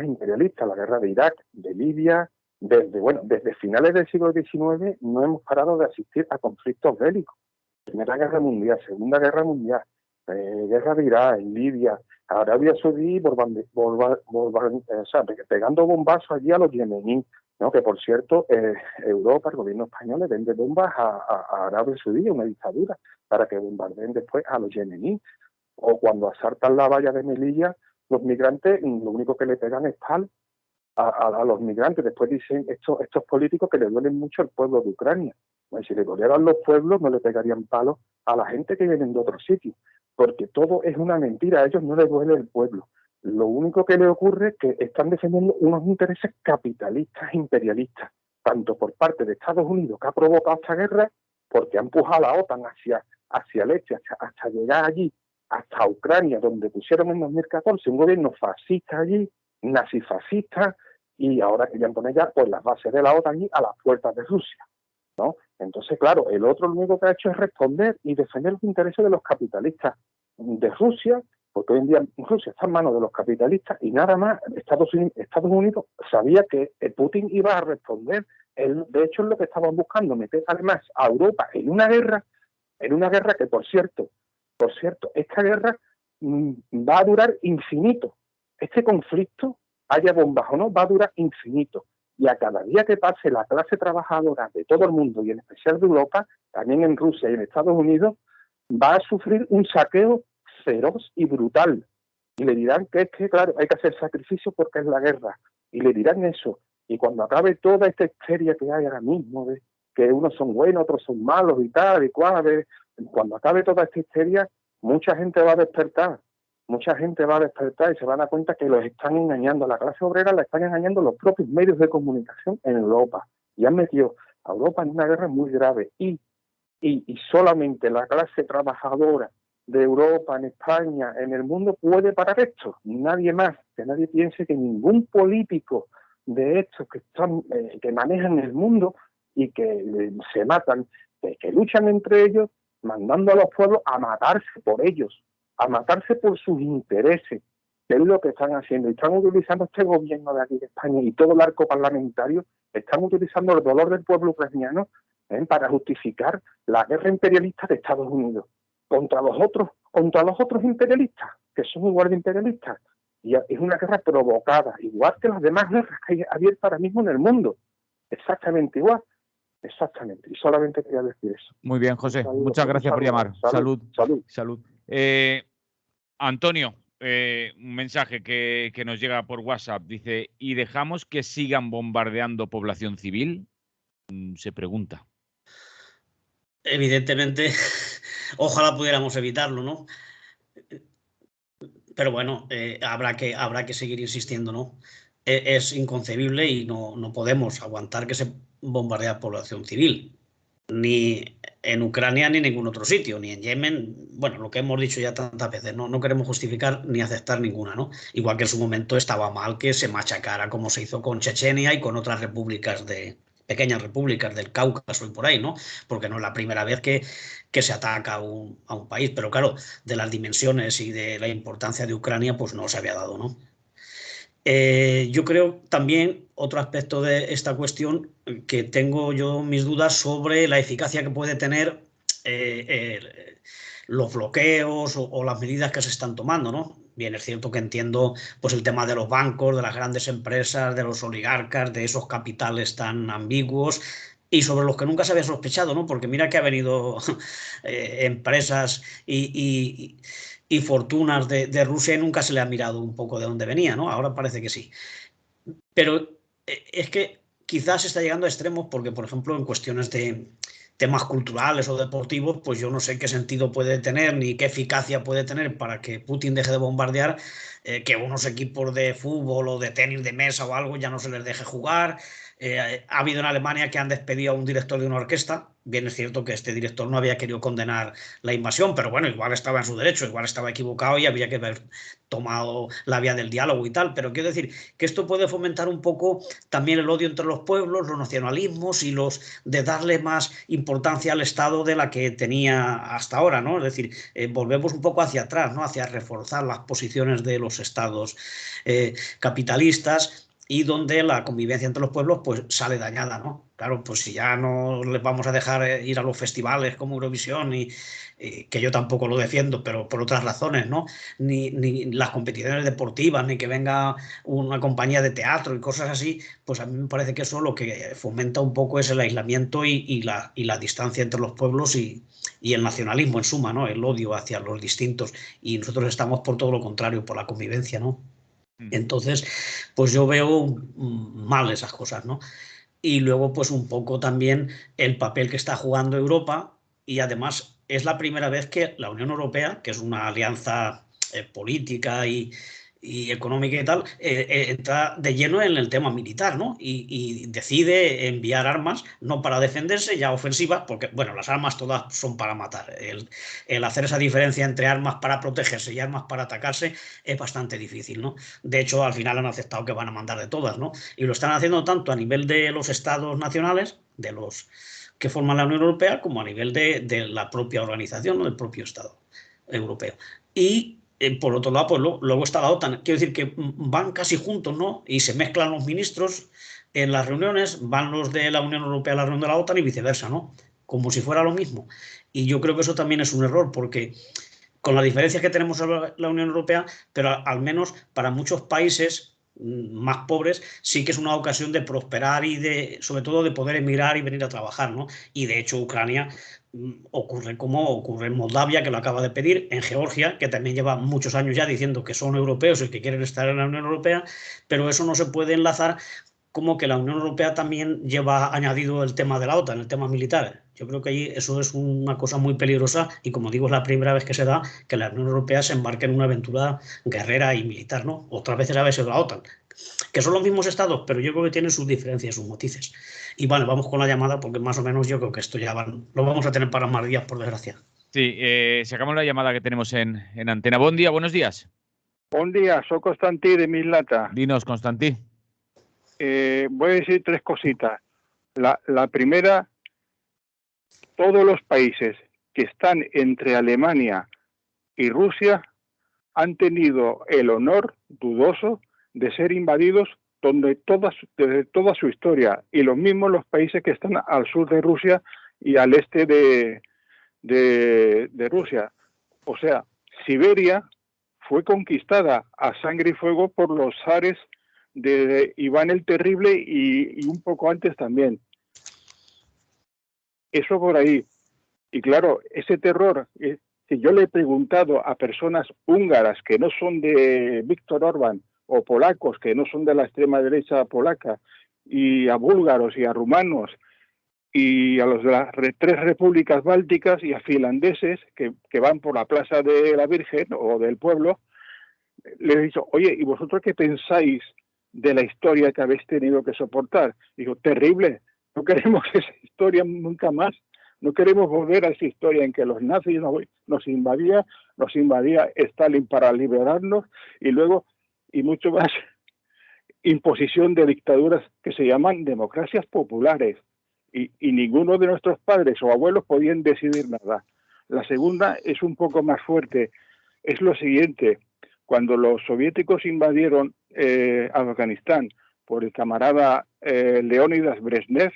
imperialistas, la guerra de Irak, de Libia. Desde finales del siglo XIX no hemos parado de asistir a conflictos bélicos. Primera Guerra Mundial, Segunda Guerra Mundial, guerra de Irak, en Libia, Arabia Saudí, pegando bombazos allí a los yemeníes, ¿no? Que por cierto, Europa, el gobierno español le vende bombas a Arabia Saudí, una dictadura, para que bombardeen después a los yemeníes. O cuando asaltan la valla de Melilla, los migrantes, lo único que le pegan es pal a los migrantes. Después dicen estos políticos que le duelen mucho al pueblo de Ucrania. Bueno, si le dolieran los pueblos, no le pegarían palos a la gente que viene de otros sitios, porque todo es una mentira. A ellos no les duele el pueblo. Lo único que les ocurre es que están defendiendo unos intereses capitalistas, imperialistas, tanto por parte de Estados Unidos, que ha provocado esta guerra, porque ha empujado a la OTAN hacia el este, hasta llegar allí, hasta Ucrania, donde pusieron en 2014 un gobierno fascista allí, nazifascista, y ahora querían poner ya pues las bases de la OTAN allí a las puertas de Rusia, ¿no? Entonces, claro, el otro lo único que ha hecho es responder y defender los intereses de los capitalistas de Rusia, porque hoy en día Rusia está en manos de los capitalistas y nada más. Estados Unidos sabía que Putin iba a responder. De hecho, es lo que estaban buscando, meter además a Europa en una guerra que, por cierto, esta guerra va a durar infinito. Este conflicto, haya bombas o no, va a durar infinito. Y a cada día que pase, la clase trabajadora de todo el mundo, y en especial de Europa, también en Rusia y en Estados Unidos, va a sufrir un saqueo feroz y brutal. Y le dirán que es que, claro, hay que hacer sacrificio porque es la guerra. Y le dirán eso. Y cuando acabe toda esta histeria que hay ahora mismo, de que unos son buenos, otros son malos y tal, y cual, cuando acabe toda esta histeria, mucha gente va a despertar. mucha gente va a despertar y se va a dar cuenta que los están engañando. La clase obrera la están engañando los propios medios de comunicación en Europa. Y han metido a Europa en una guerra muy grave. Y solamente la clase trabajadora de Europa, en España, en el mundo puede parar esto. Nadie más. Que nadie piense que ningún político de estos que manejan el mundo y que se matan, que luchan entre ellos, mandando a los pueblos a matarse por ellos, a matarse por sus intereses, que es lo que están haciendo. Y están utilizando este gobierno de aquí de España y todo el arco parlamentario, están utilizando el dolor del pueblo ucraniano para justificar la guerra imperialista de Estados Unidos contra los otros imperialistas, que son igual de imperialistas. Y es una guerra provocada, igual que las demás guerras que hay abiertas ahora mismo en el mundo. Exactamente igual. Exactamente. Y solamente quería decir eso. Muy bien, José. Muchas gracias por llamar. Salud. Antonio, un mensaje que nos llega por WhatsApp. Dice, ¿y dejamos que sigan bombardeando población civil? Se pregunta. Evidentemente, ojalá pudiéramos evitarlo, ¿no? Pero bueno, habrá que seguir insistiendo, ¿no? Es inconcebible y no podemos aguantar que se bombardee a población civil, ni en Ucrania ni en ningún otro sitio, ni en Yemen. Bueno, lo que hemos dicho ya tantas veces, no queremos justificar ni aceptar ninguna, ¿no? Igual que en su momento estaba mal que se machacara como se hizo con Chechenia y con otras pequeñas repúblicas del Cáucaso y por ahí, ¿no? Porque no es la primera vez que se ataca a un país, pero claro, de las dimensiones y de la importancia de Ucrania, pues no se había dado, ¿no? Yo creo también otro aspecto de esta cuestión, que tengo yo mis dudas sobre la eficacia que puede tener los bloqueos o las medidas que se están tomando, ¿no? Bien, es cierto que entiendo pues el tema de los bancos, de las grandes empresas, de los oligarcas, de esos capitales tan ambiguos y sobre los que nunca se había sospechado, ¿no? Porque mira que ha venido empresas y fortunas de Rusia y nunca se le ha mirado un poco de dónde venía, ¿no? Ahora parece que sí. Pero es que quizás está llegando a extremos porque, por ejemplo, en cuestiones de temas culturales o deportivos, pues yo no sé qué sentido puede tener ni qué eficacia puede tener para que Putin deje de bombardear, que unos equipos de fútbol o de tenis de mesa o algo ya no se les deje jugar. Ha habido en Alemania que han despedido a un director de una orquesta. Bien, es cierto que este director no había querido condenar la invasión, pero bueno, igual estaba en su derecho, igual estaba equivocado y había que haber tomado la vía del diálogo y tal. Pero quiero decir que esto puede fomentar un poco también el odio entre los pueblos, los nacionalismos y los de darle más importancia al Estado de la que tenía hasta ahora, ¿no? Es decir, volvemos un poco hacia atrás, ¿no? Hacia reforzar las posiciones de los estados capitalistas, y donde la convivencia entre los pueblos pues sale dañada, ¿no? Claro, pues si ya no les vamos a dejar ir a los festivales como Eurovisión, y que yo tampoco lo defiendo, pero por otras razones, ¿no? Ni las competiciones deportivas, ni que venga una compañía de teatro y cosas así, pues a mí me parece que eso lo que fomenta un poco es el aislamiento y la distancia entre los pueblos y el nacionalismo en suma, ¿no? El odio hacia los distintos. Y nosotros estamos por todo lo contrario, por la convivencia, ¿no? Entonces, pues yo veo mal esas cosas, ¿no? Y luego, pues un poco también el papel que está jugando Europa, y además es la primera vez que la Unión Europea, que es una alianza política y económica y tal, entra de lleno en el tema militar, ¿no? Y decide enviar armas, no para defenderse, ya ofensivas, porque, bueno, las armas todas son para matar. El hacer esa diferencia entre armas para protegerse y armas para atacarse es bastante difícil, ¿no? De hecho, al final han aceptado que van a mandar de todas, ¿no? Y lo están haciendo tanto a nivel de los estados nacionales, de los que forman la Unión Europea, como a nivel de la propia organización, ¿no? Del propio Estado europeo. Y por otro lado, pues luego está la OTAN. Quiero decir que van casi juntos, ¿no? Y se mezclan los ministros en las reuniones, van los de la Unión Europea a la reunión de la OTAN y viceversa, ¿no? Como si fuera lo mismo. Y yo creo que eso también es un error, porque con las diferencias que tenemos en la Unión Europea, pero al menos para muchos países más pobres sí que es una ocasión de prosperar y sobre todo de poder emigrar y venir a trabajar, ¿no? Y de hecho Ucrania ocurre como ocurre en Moldavia, que lo acaba de pedir, en Georgia, que también lleva muchos años ya diciendo que son europeos y que quieren estar en la Unión Europea, pero eso no se puede enlazar como que la Unión Europea también lleva añadido el tema de la OTAN, el tema militar. Yo creo que ahí eso es una cosa muy peligrosa y, como digo, es la primera vez que se da que la Unión Europea se embarque en una aventura guerrera y militar, ¿no? Otras veces ha sido la OTAN, que son los mismos estados, pero yo creo que tienen sus diferencias, sus matices. Y vale, vamos con la llamada porque más o menos yo creo que esto ya lo vamos a tener para más días, por desgracia. Sí, sacamos la llamada que tenemos en antena. Buen día, buenos días. Bon dia, soy Constantí de Mislata. Dinos, Constantí. Voy a decir 3 cositas. La primera, todos los países que están entre Alemania y Rusia han tenido el honor dudoso de ser invadidos desde toda su historia, y los mismos los países que están al sur de Rusia y al este de Rusia. O sea, Siberia fue conquistada a sangre y fuego por los zares de Iván el Terrible y un poco antes también. Eso por ahí. Y claro, ese terror que yo le he preguntado a personas húngaras que no son de Víctor Orbán, o polacos que no son de la extrema derecha polaca, y a búlgaros y a rumanos, y a los de las 3 repúblicas bálticas, y a finlandeses que van por la Plaza de la Virgen o del pueblo, les he dicho, oye, ¿y vosotros qué pensáis de la historia que habéis tenido que soportar? Digo, terrible, no queremos esa historia nunca más, no queremos volver a esa historia en que los nazis nos invadía Stalin para liberarnos, y luego, y mucho más, imposición de dictaduras que se llaman democracias populares, y ninguno de nuestros padres o abuelos podían decidir nada. La segunda es un poco más fuerte, es lo siguiente: cuando los soviéticos invadieron Afganistán por el camarada Leónidas Brezhnev,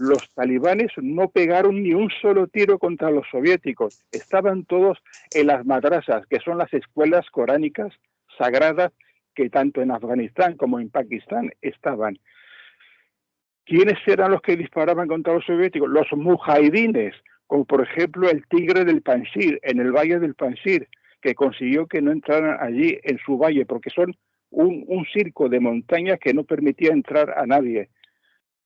los talibanes no pegaron ni un solo tiro contra los soviéticos. Estaban todos en las madrasas, que son las escuelas coránicas sagradas que tanto en Afganistán como en Pakistán estaban. ¿Quiénes eran los que disparaban contra los soviéticos? Los mujahidines, como por ejemplo el Tigre del Panjshir, en el valle del Panjshir, que consiguió que no entraran allí en su valle, porque son un circo de montañas que no permitía entrar a nadie.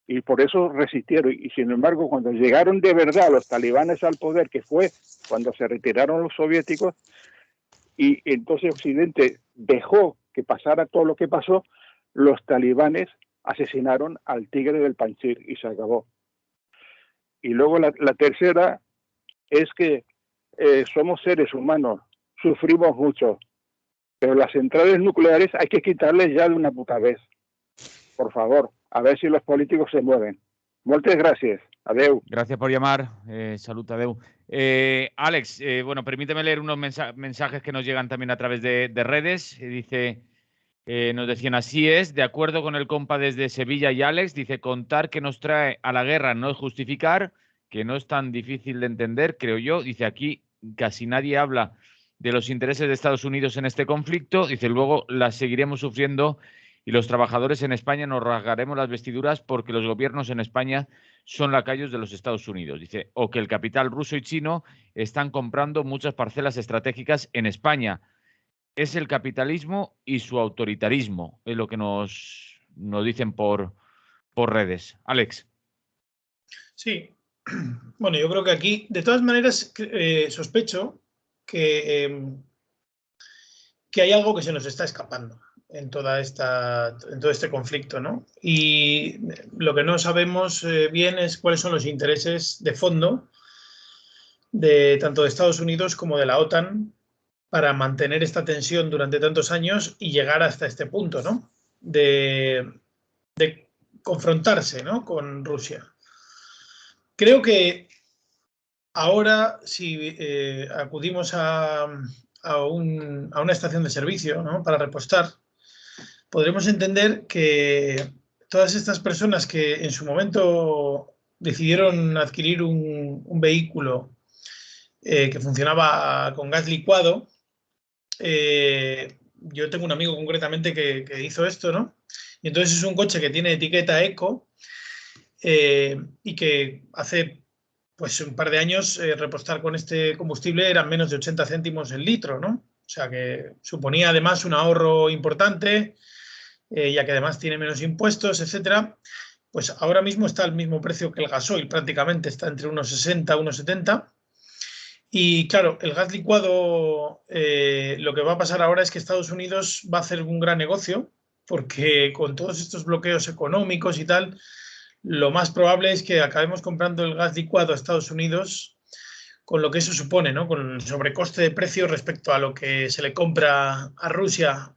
Y por eso resistieron. Y sin embargo, cuando llegaron de verdad los talibanes al poder, que fue cuando se retiraron los soviéticos, y entonces Occidente dejó que pasara todo lo que pasó, los talibanes asesinaron al Tigre del Panjshir y se acabó. Y luego la tercera es que somos seres humanos, sufrimos mucho, pero las centrales nucleares hay que quitarles ya de una puta vez. Por favor, a ver si los políticos se mueven. Muchas gracias. Adeu. Gracias por llamar. Salud, adeu. Alex, bueno, permíteme leer unos mensajes que nos llegan también a través de redes. Dice, nos decían, así es, de acuerdo con el compa desde Sevilla y Alex, dice, contar que nos trae a la guerra no es justificar, que no es tan difícil de entender, creo yo. Dice, aquí casi nadie habla de los intereses de Estados Unidos en este conflicto. Dice, luego las seguiremos sufriendo y los trabajadores en España nos rasgaremos las vestiduras porque los gobiernos en España son lacayos de los Estados Unidos. Dice, o que el capital ruso y chino están comprando muchas parcelas estratégicas en España. Es el capitalismo y su autoritarismo, es lo que nos dicen por redes. Alex. Sí, bueno, yo creo que aquí, de todas maneras, sospecho que hay algo que se nos está escapando en todo este conflicto, ¿no? Y lo que no sabemos bien es cuáles son los intereses de fondo tanto de Estados Unidos como de la OTAN para mantener esta tensión durante tantos años y llegar hasta este punto, ¿no? De confrontarse, ¿no?, con Rusia. Creo que ahora, si acudimos a una estación de servicio, ¿no?, para repostar, podremos entender que todas estas personas que en su momento decidieron adquirir un vehículo que funcionaba con gas licuado, yo tengo un amigo concretamente que hizo esto, ¿no? Y entonces es un coche que tiene etiqueta eco y que hace pues un par de años repostar con este combustible eran menos de 80 céntimos el litro, ¿no? O sea que suponía además un ahorro importante ya que además tiene menos impuestos, etcétera, pues ahora mismo está al mismo precio que el gasoil, prácticamente está entre unos 60 y unos 70. Y claro, el gas licuado, lo que va a pasar ahora es que Estados Unidos va a hacer un gran negocio, porque con todos estos bloqueos económicos y tal, lo más probable es que acabemos comprando el gas licuado a Estados Unidos, con lo que eso supone, ¿no? Con el sobrecoste de precio respecto a lo que se le compra a Rusia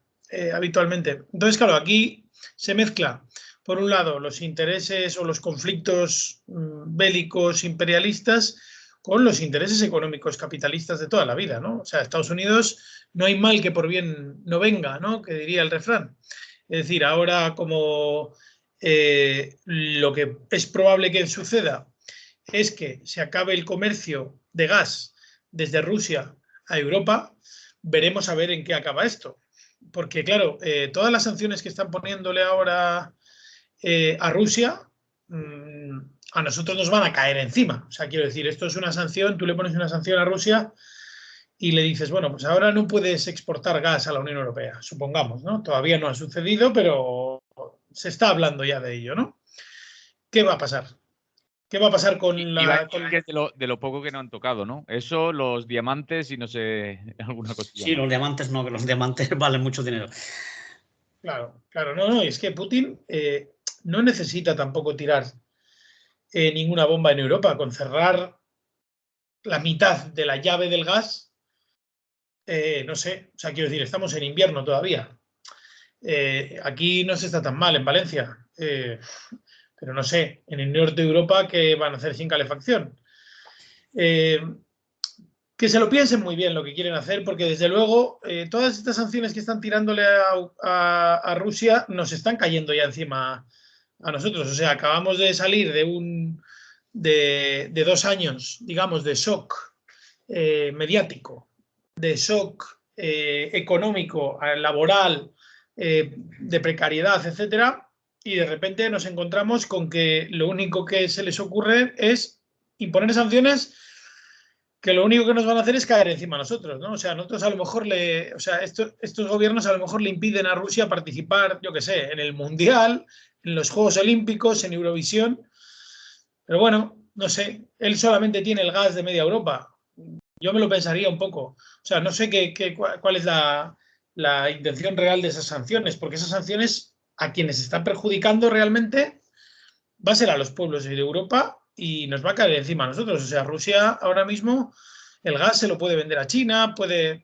habitualmente. Entonces, claro, aquí se mezcla, por un lado, los intereses o los conflictos bélicos imperialistas con los intereses económicos capitalistas de toda la vida, ¿no? O sea, Estados Unidos, no hay mal que por bien no venga, ¿no? Que diría el refrán. Es decir, ahora como lo que es probable que suceda es que se acabe el comercio de gas desde Rusia a Europa, veremos a ver en qué acaba esto. Porque, claro, todas las sanciones que están poniéndole ahora a Rusia, a nosotros nos van a caer encima. O sea, quiero decir, esto es una sanción, tú le pones una sanción a Rusia y le dices, bueno, pues ahora no puedes exportar gas a la Unión Europea, supongamos, ¿no? Todavía no ha sucedido, pero se está hablando ya de ello, ¿no? ¿Qué va a pasar? ¿Qué va a pasar con la...? De lo poco que no han tocado, ¿no? Eso, los diamantes y no sé, alguna cosilla. Sí, los diamantes no, que los diamantes valen mucho dinero. Claro, claro, no, es que Putin no necesita tampoco tirar ninguna bomba en Europa. Con cerrar la mitad de la llave del gas, no sé, o sea, quiero decir, estamos en invierno todavía. Aquí no se está tan mal, en Valencia, pero no sé, en el norte de Europa, ¿qué van a hacer sin calefacción? Que se lo piensen muy bien lo que quieren hacer, porque desde luego todas estas sanciones que están tirándole a Rusia nos están cayendo ya encima a nosotros. O sea, acabamos de salir de 2 años, digamos, de shock mediático, de shock económico, laboral, de precariedad, etcétera, y de repente nos encontramos con que lo único que se les ocurre es imponer sanciones que lo único que nos van a hacer es caer encima a nosotros, ¿no? O sea, nosotros a lo mejor estos gobiernos a lo mejor le impiden a Rusia participar, yo qué sé, en el Mundial, en los Juegos Olímpicos, en Eurovisión, pero bueno, no sé, él solamente tiene el gas de media Europa. Yo me lo pensaría un poco. O sea, no sé cuál es la intención real de esas sanciones, porque esas sanciones a quienes están perjudicando realmente va a ser a los pueblos de Europa y nos va a caer encima a nosotros. O sea, Rusia ahora mismo el gas se lo puede vender a China, puede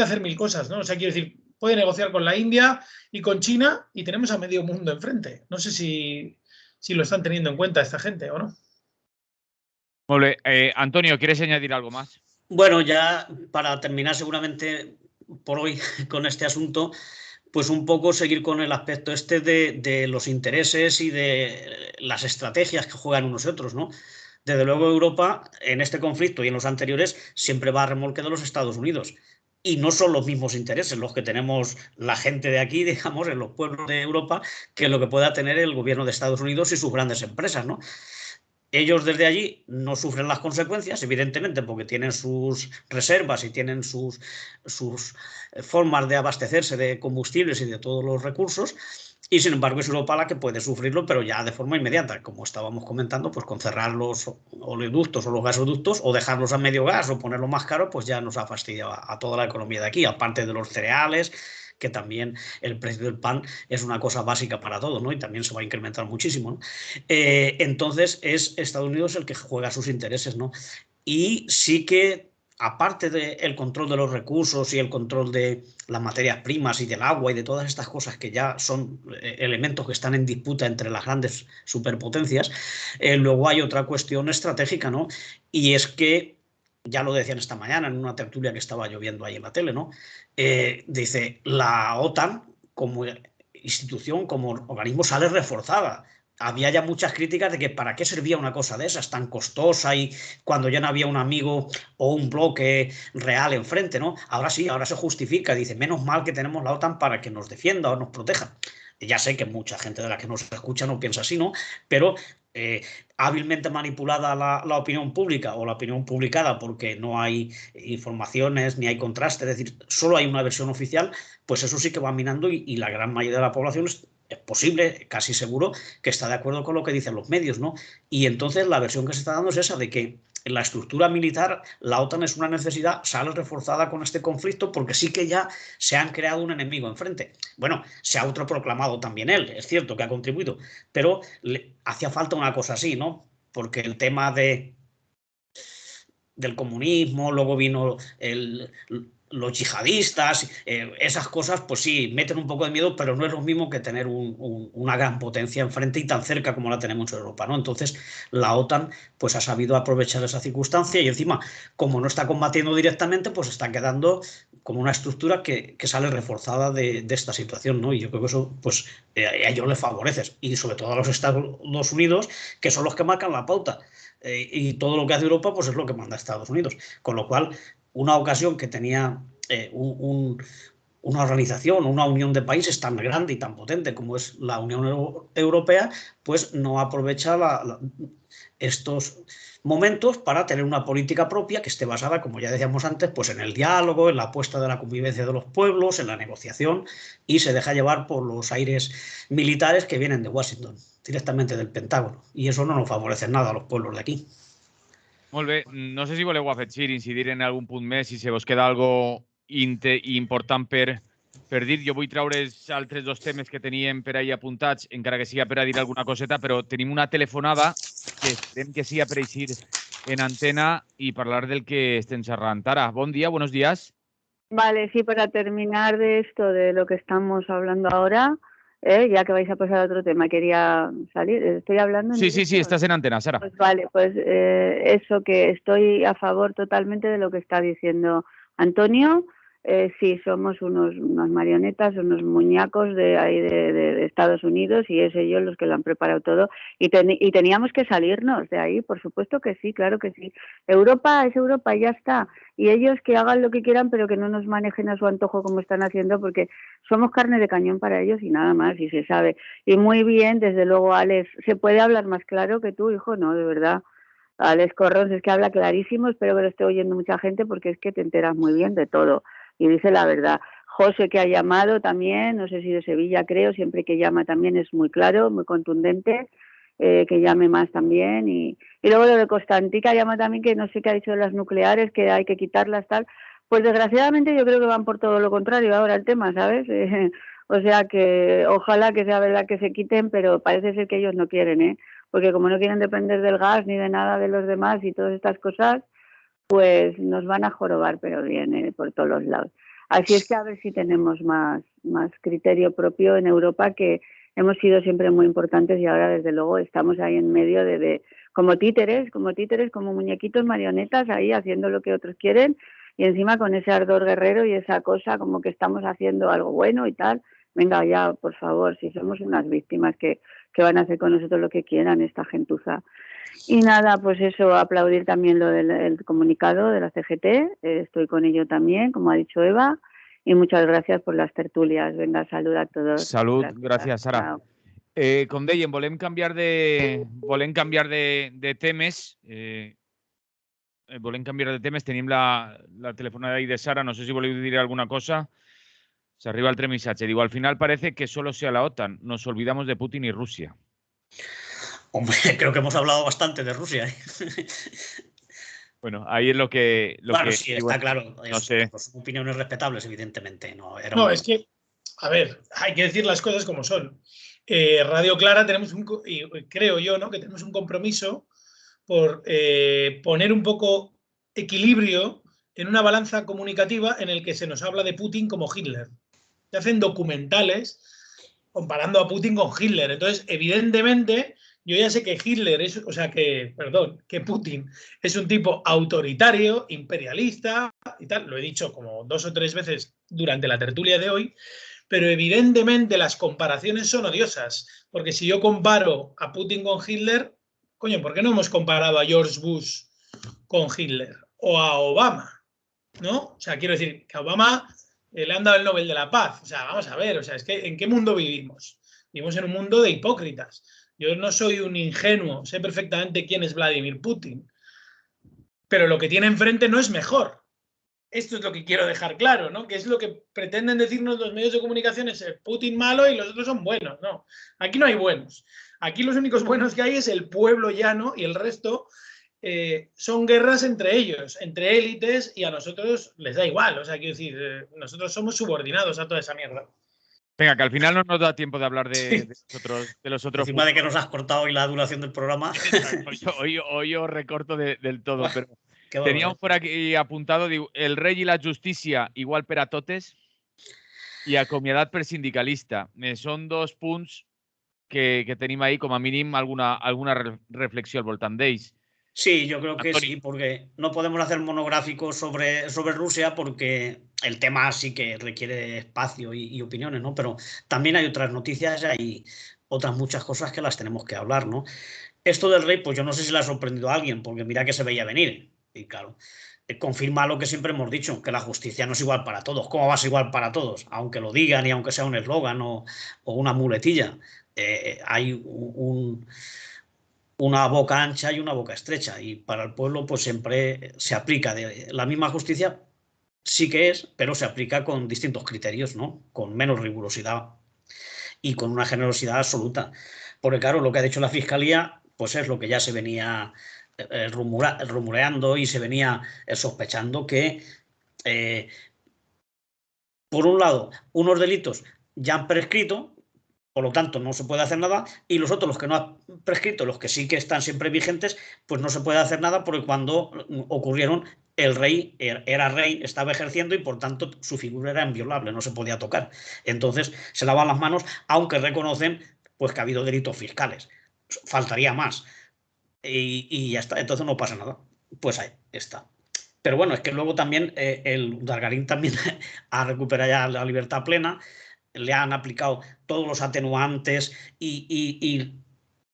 hacer mil cosas, ¿no? O sea, quiero decir, puede negociar con la India y con China y tenemos a medio mundo enfrente. No sé si lo están teniendo en cuenta esta gente o no. Vale, Antonio, ¿quieres añadir algo más? Bueno, ya para terminar seguramente por hoy con este asunto, pues un poco seguir con el aspecto este de los intereses y de las estrategias que juegan unos y otros, ¿no? Desde luego Europa en este conflicto y en los anteriores siempre va a remolque de los Estados Unidos. Y no son los mismos intereses los que tenemos la gente de aquí, digamos, en los pueblos de Europa, que lo que pueda tener el gobierno de Estados Unidos y sus grandes empresas, ¿no? Ellos desde allí no sufren las consecuencias, evidentemente, porque tienen sus reservas y tienen sus formas de abastecerse de combustibles y de todos los recursos, y sin embargo es Europa la que puede sufrirlo, pero ya de forma inmediata, como estábamos comentando, pues con cerrar los oleoductos o los gasoductos o dejarlos a medio gas o ponerlo más caro, pues ya nos ha fastidiado a toda la economía de aquí, aparte de los cereales, que también el precio del pan es una cosa básica para todo, ¿no? Y también se va a incrementar muchísimo, ¿no? Entonces es Estados Unidos el que juega sus intereses, ¿no? Y sí que, aparte del control de los recursos y el control de las materias primas y del agua y de todas estas cosas que ya son elementos que están en disputa entre las grandes superpotencias, luego hay otra cuestión estratégica, ¿no? Y es que ya lo decían esta mañana en una tertulia que estaba lloviendo ahí en la tele, ¿no? Dice, la OTAN como institución, como organismo, sale reforzada. Había ya muchas críticas de que para qué servía una cosa de esas tan costosa y cuando ya no había un amigo o un bloque real enfrente, ¿no? Ahora sí, ahora se justifica. Dice, menos mal que tenemos la OTAN para que nos defienda o nos proteja. Ya sé que mucha gente de la que nos escucha no piensa así, ¿no? Pero hábilmente manipulada la opinión pública o la opinión publicada porque no hay informaciones ni hay contraste, es decir, solo hay una versión oficial, pues eso sí que va minando y la gran mayoría de la población es posible, casi seguro, que está de acuerdo con lo que dicen los medios, ¿no? Y entonces la versión que se está dando es esa de que en la estructura militar la OTAN es una necesidad, sale reforzada con este conflicto porque sí que ya se han creado un enemigo enfrente. Bueno, se ha autoproclamado también él, es cierto que ha contribuido, pero hacía falta una cosa así, ¿no? Porque el tema del comunismo, luego vino los yihadistas, esas cosas, pues sí, meten un poco de miedo, pero no es lo mismo que tener una gran potencia enfrente y tan cerca como la tenemos en Europa, ¿no? Entonces, la OTAN pues ha sabido aprovechar esa circunstancia y encima, como no está combatiendo directamente, pues está quedando como una estructura que sale reforzada de esta situación, ¿no? Y yo creo que eso, pues, a ellos les favorece, y sobre todo a los Estados Unidos, que son los que marcan la pauta. Y todo lo que hace Europa, pues es lo que manda Estados Unidos. Con lo cual, una ocasión que tenía una organización, una unión de países tan grande y tan potente como es la Unión Europea, pues no aprovecha estos momentos para tener una política propia que esté basada, como ya decíamos antes, pues en el diálogo, en la apuesta de la convivencia de los pueblos, en la negociación, y se deja llevar por los aires militares que vienen de Washington, directamente del Pentágono. Y eso no nos favorece nada a los pueblos de aquí. Molt bé, no sé si voleu afegir, incidir en algun punt més, si se vos queda algo important per dir. Jo vull treure els altres dos temes que teníem per ahir apuntats, encara que sigui per a dir alguna coseta, però tenim una telefonada que esperem que sigui per eixir en antena y hablar del que estén xerrant. Ara, bon dia, buenos días. Vale, sí, para terminar de esto, de lo que estamos hablando ahora, ya que vais a pasar a otro tema, quería salir, estoy hablando... Sí, estás en antena, Sara. Pues vale, pues eso, que estoy a favor totalmente de lo que está diciendo Antonio. Sí, somos unas marionetas, unos muñecos de Estados Unidos, y es ellos los que lo han preparado todo, y teníamos que salirnos de ahí, por supuesto que sí, claro que sí. Europa es Europa y ya está, y ellos que hagan lo que quieran, pero que no nos manejen a su antojo como están haciendo, porque somos carne de cañón para ellos y nada más, y se sabe. Y muy bien, desde luego, Alex, ¿se puede hablar más claro que tú, hijo? No, de verdad. Alex Corrons es que habla clarísimo, espero que lo esté oyendo mucha gente, porque es que te enteras muy bien de todo y dice la verdad. José, que ha llamado también, no sé si de Sevilla, creo, siempre que llama también es muy claro, muy contundente, que llame más también. Y luego lo de Constantica llama también, que no sé qué ha dicho de las nucleares, que hay que quitarlas, tal. Pues desgraciadamente yo creo que van por todo lo contrario ahora el tema, ¿sabes? O sea que ojalá que sea verdad que se quiten, pero parece ser que ellos no quieren, porque como no quieren depender del gas ni de nada de los demás y todas estas cosas, pues nos van a jorobar, pero bien, por todos los lados. Así es que a ver si tenemos más criterio propio en Europa, que hemos sido siempre muy importantes y ahora desde luego estamos ahí en medio de como títeres, como muñequitos, marionetas, ahí haciendo lo que otros quieren, y encima con ese ardor guerrero y esa cosa como que estamos haciendo algo bueno y tal. Venga ya, por favor, si somos unas víctimas que van a hacer con nosotros lo que quieran, esta gentuza. Y nada, pues eso, aplaudir también lo del comunicado de la CGT, estoy con ello también, como ha dicho Eva, y muchas gracias por las tertulias. Venga, salud a todos. Salud, gràcies, Sara. Com dèiem, volem canviar de temes. Volem canviar de temes. Tenim la telefonada ahí de Sara, no sé si voleu dir alguna cosa. S'arriba altre missatge. Digo, al final parece que solo sea la OTAN. Nos olvidamos de Putin y Rusia. Hombre, creo que hemos hablado bastante de Rusia. Bueno, ahí es lo que... Claro, sí, está claro. No sé. Pues son opiniones respetables, evidentemente. No, es que, a ver, hay que decir las cosas como son. Radio Clara tenemos y creo yo, ¿no?, que tenemos un compromiso por poner un poco equilibrio en una balanza comunicativa en el que se nos habla de Putin como Hitler. Se hacen documentales comparando a Putin con Hitler. Entonces, evidentemente, yo ya sé que que Putin es un tipo autoritario, imperialista y tal. Lo he dicho como 2 o 3 veces durante la tertulia de hoy, pero evidentemente las comparaciones son odiosas, porque si yo comparo a Putin con Hitler, coño, ¿por qué no hemos comparado a George Bush con Hitler? O a Obama, ¿no? O sea, quiero decir que a Obama le han dado el Nobel de la Paz. O sea, vamos a ver, o sea, es que ¿en qué mundo vivimos? Vivimos en un mundo de hipócritas. Yo no soy un ingenuo, sé perfectamente quién es Vladimir Putin, pero lo que tiene enfrente no es mejor. Esto es lo que quiero dejar claro, ¿no? Que es lo que pretenden decirnos los medios de comunicación, es el Putin malo y los otros son buenos. No, aquí no hay buenos. Aquí los únicos buenos que hay es el pueblo llano y el resto son guerras entre ellos, entre élites, y a nosotros les da igual. O sea, quiero decir, nosotros somos subordinados a toda esa mierda. Venga, que al final no nos da tiempo de hablar de los otros Encima de que nos has cortado hoy la duración del programa. Hoy yo recorto del todo, pero Qué teníamos por aquí apuntado el rey y la justicia igual per a totes y acomiadat per sindicalista. Son dos punts que tenim ahí com a mínim alguna reflexió al voltant d'ells. Sí, yo creo que Antonio. sí, porque no podemos hacer monográficos sobre Rusia porque el tema sí que requiere espacio y opiniones, ¿no? Pero también hay otras noticias y hay otras muchas cosas que las tenemos que hablar, ¿no? Esto del rey, pues yo no sé si le ha sorprendido a alguien, porque mira que se veía venir. Y claro, confirma lo que siempre hemos dicho, que la justicia no es igual para todos. ¿Cómo va a ser igual para todos? Aunque lo digan y aunque sea un eslogan o una muletilla. Hay una boca ancha y una boca estrecha, y para el pueblo pues siempre se aplica la misma justicia, sí que es, pero se aplica con distintos criterios, ¿no? Con menos rigurosidad y con una generosidad absoluta, porque claro, lo que ha dicho la Fiscalía pues es lo que ya se venía rumoreando y se venía sospechando, que por un lado unos delitos ya han prescrito, por lo tanto no se puede hacer nada, y los otros, los que no han prescrito, los que sí que están siempre vigentes, pues no se puede hacer nada, porque cuando ocurrieron el rey era rey, estaba ejerciendo, y por tanto su figura era inviolable, no se podía tocar. Entonces se lavan las manos, aunque reconocen pues que ha habido delitos fiscales. Faltaría más. Y ya está, entonces no pasa nada. Pues ahí está. Pero bueno, es que luego también el Dargarín también ha recuperado ya la libertad plena, le han aplicado todos los atenuantes y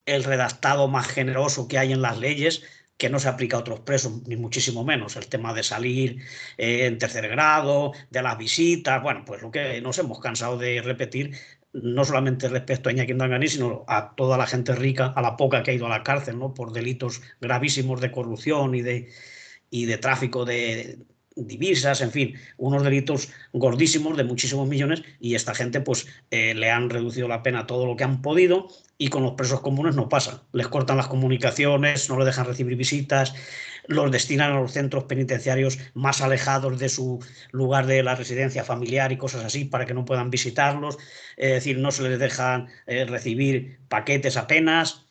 el redactado más generoso que hay en las leyes, que no se aplica a otros presos, ni muchísimo menos. El tema de salir en tercer grado, de las visitas, bueno, pues lo que nos hemos cansado de repetir, no solamente respecto a Iñaki Urdangarín, sino a toda la gente rica, a la poca que ha ido a la cárcel, ¿no? Por delitos gravísimos de corrupción y de tráfico de divisas, en fin, unos delitos gordísimos de muchísimos millones, y esta gente pues le han reducido la pena todo lo que han podido, y con los presos comunes no pasa. Les cortan las comunicaciones, no les dejan recibir visitas, los destinan a los centros penitenciarios más alejados de su lugar de la residencia familiar y cosas así, para que no puedan visitarlos. Es decir, no se les dejan recibir paquetes apenas.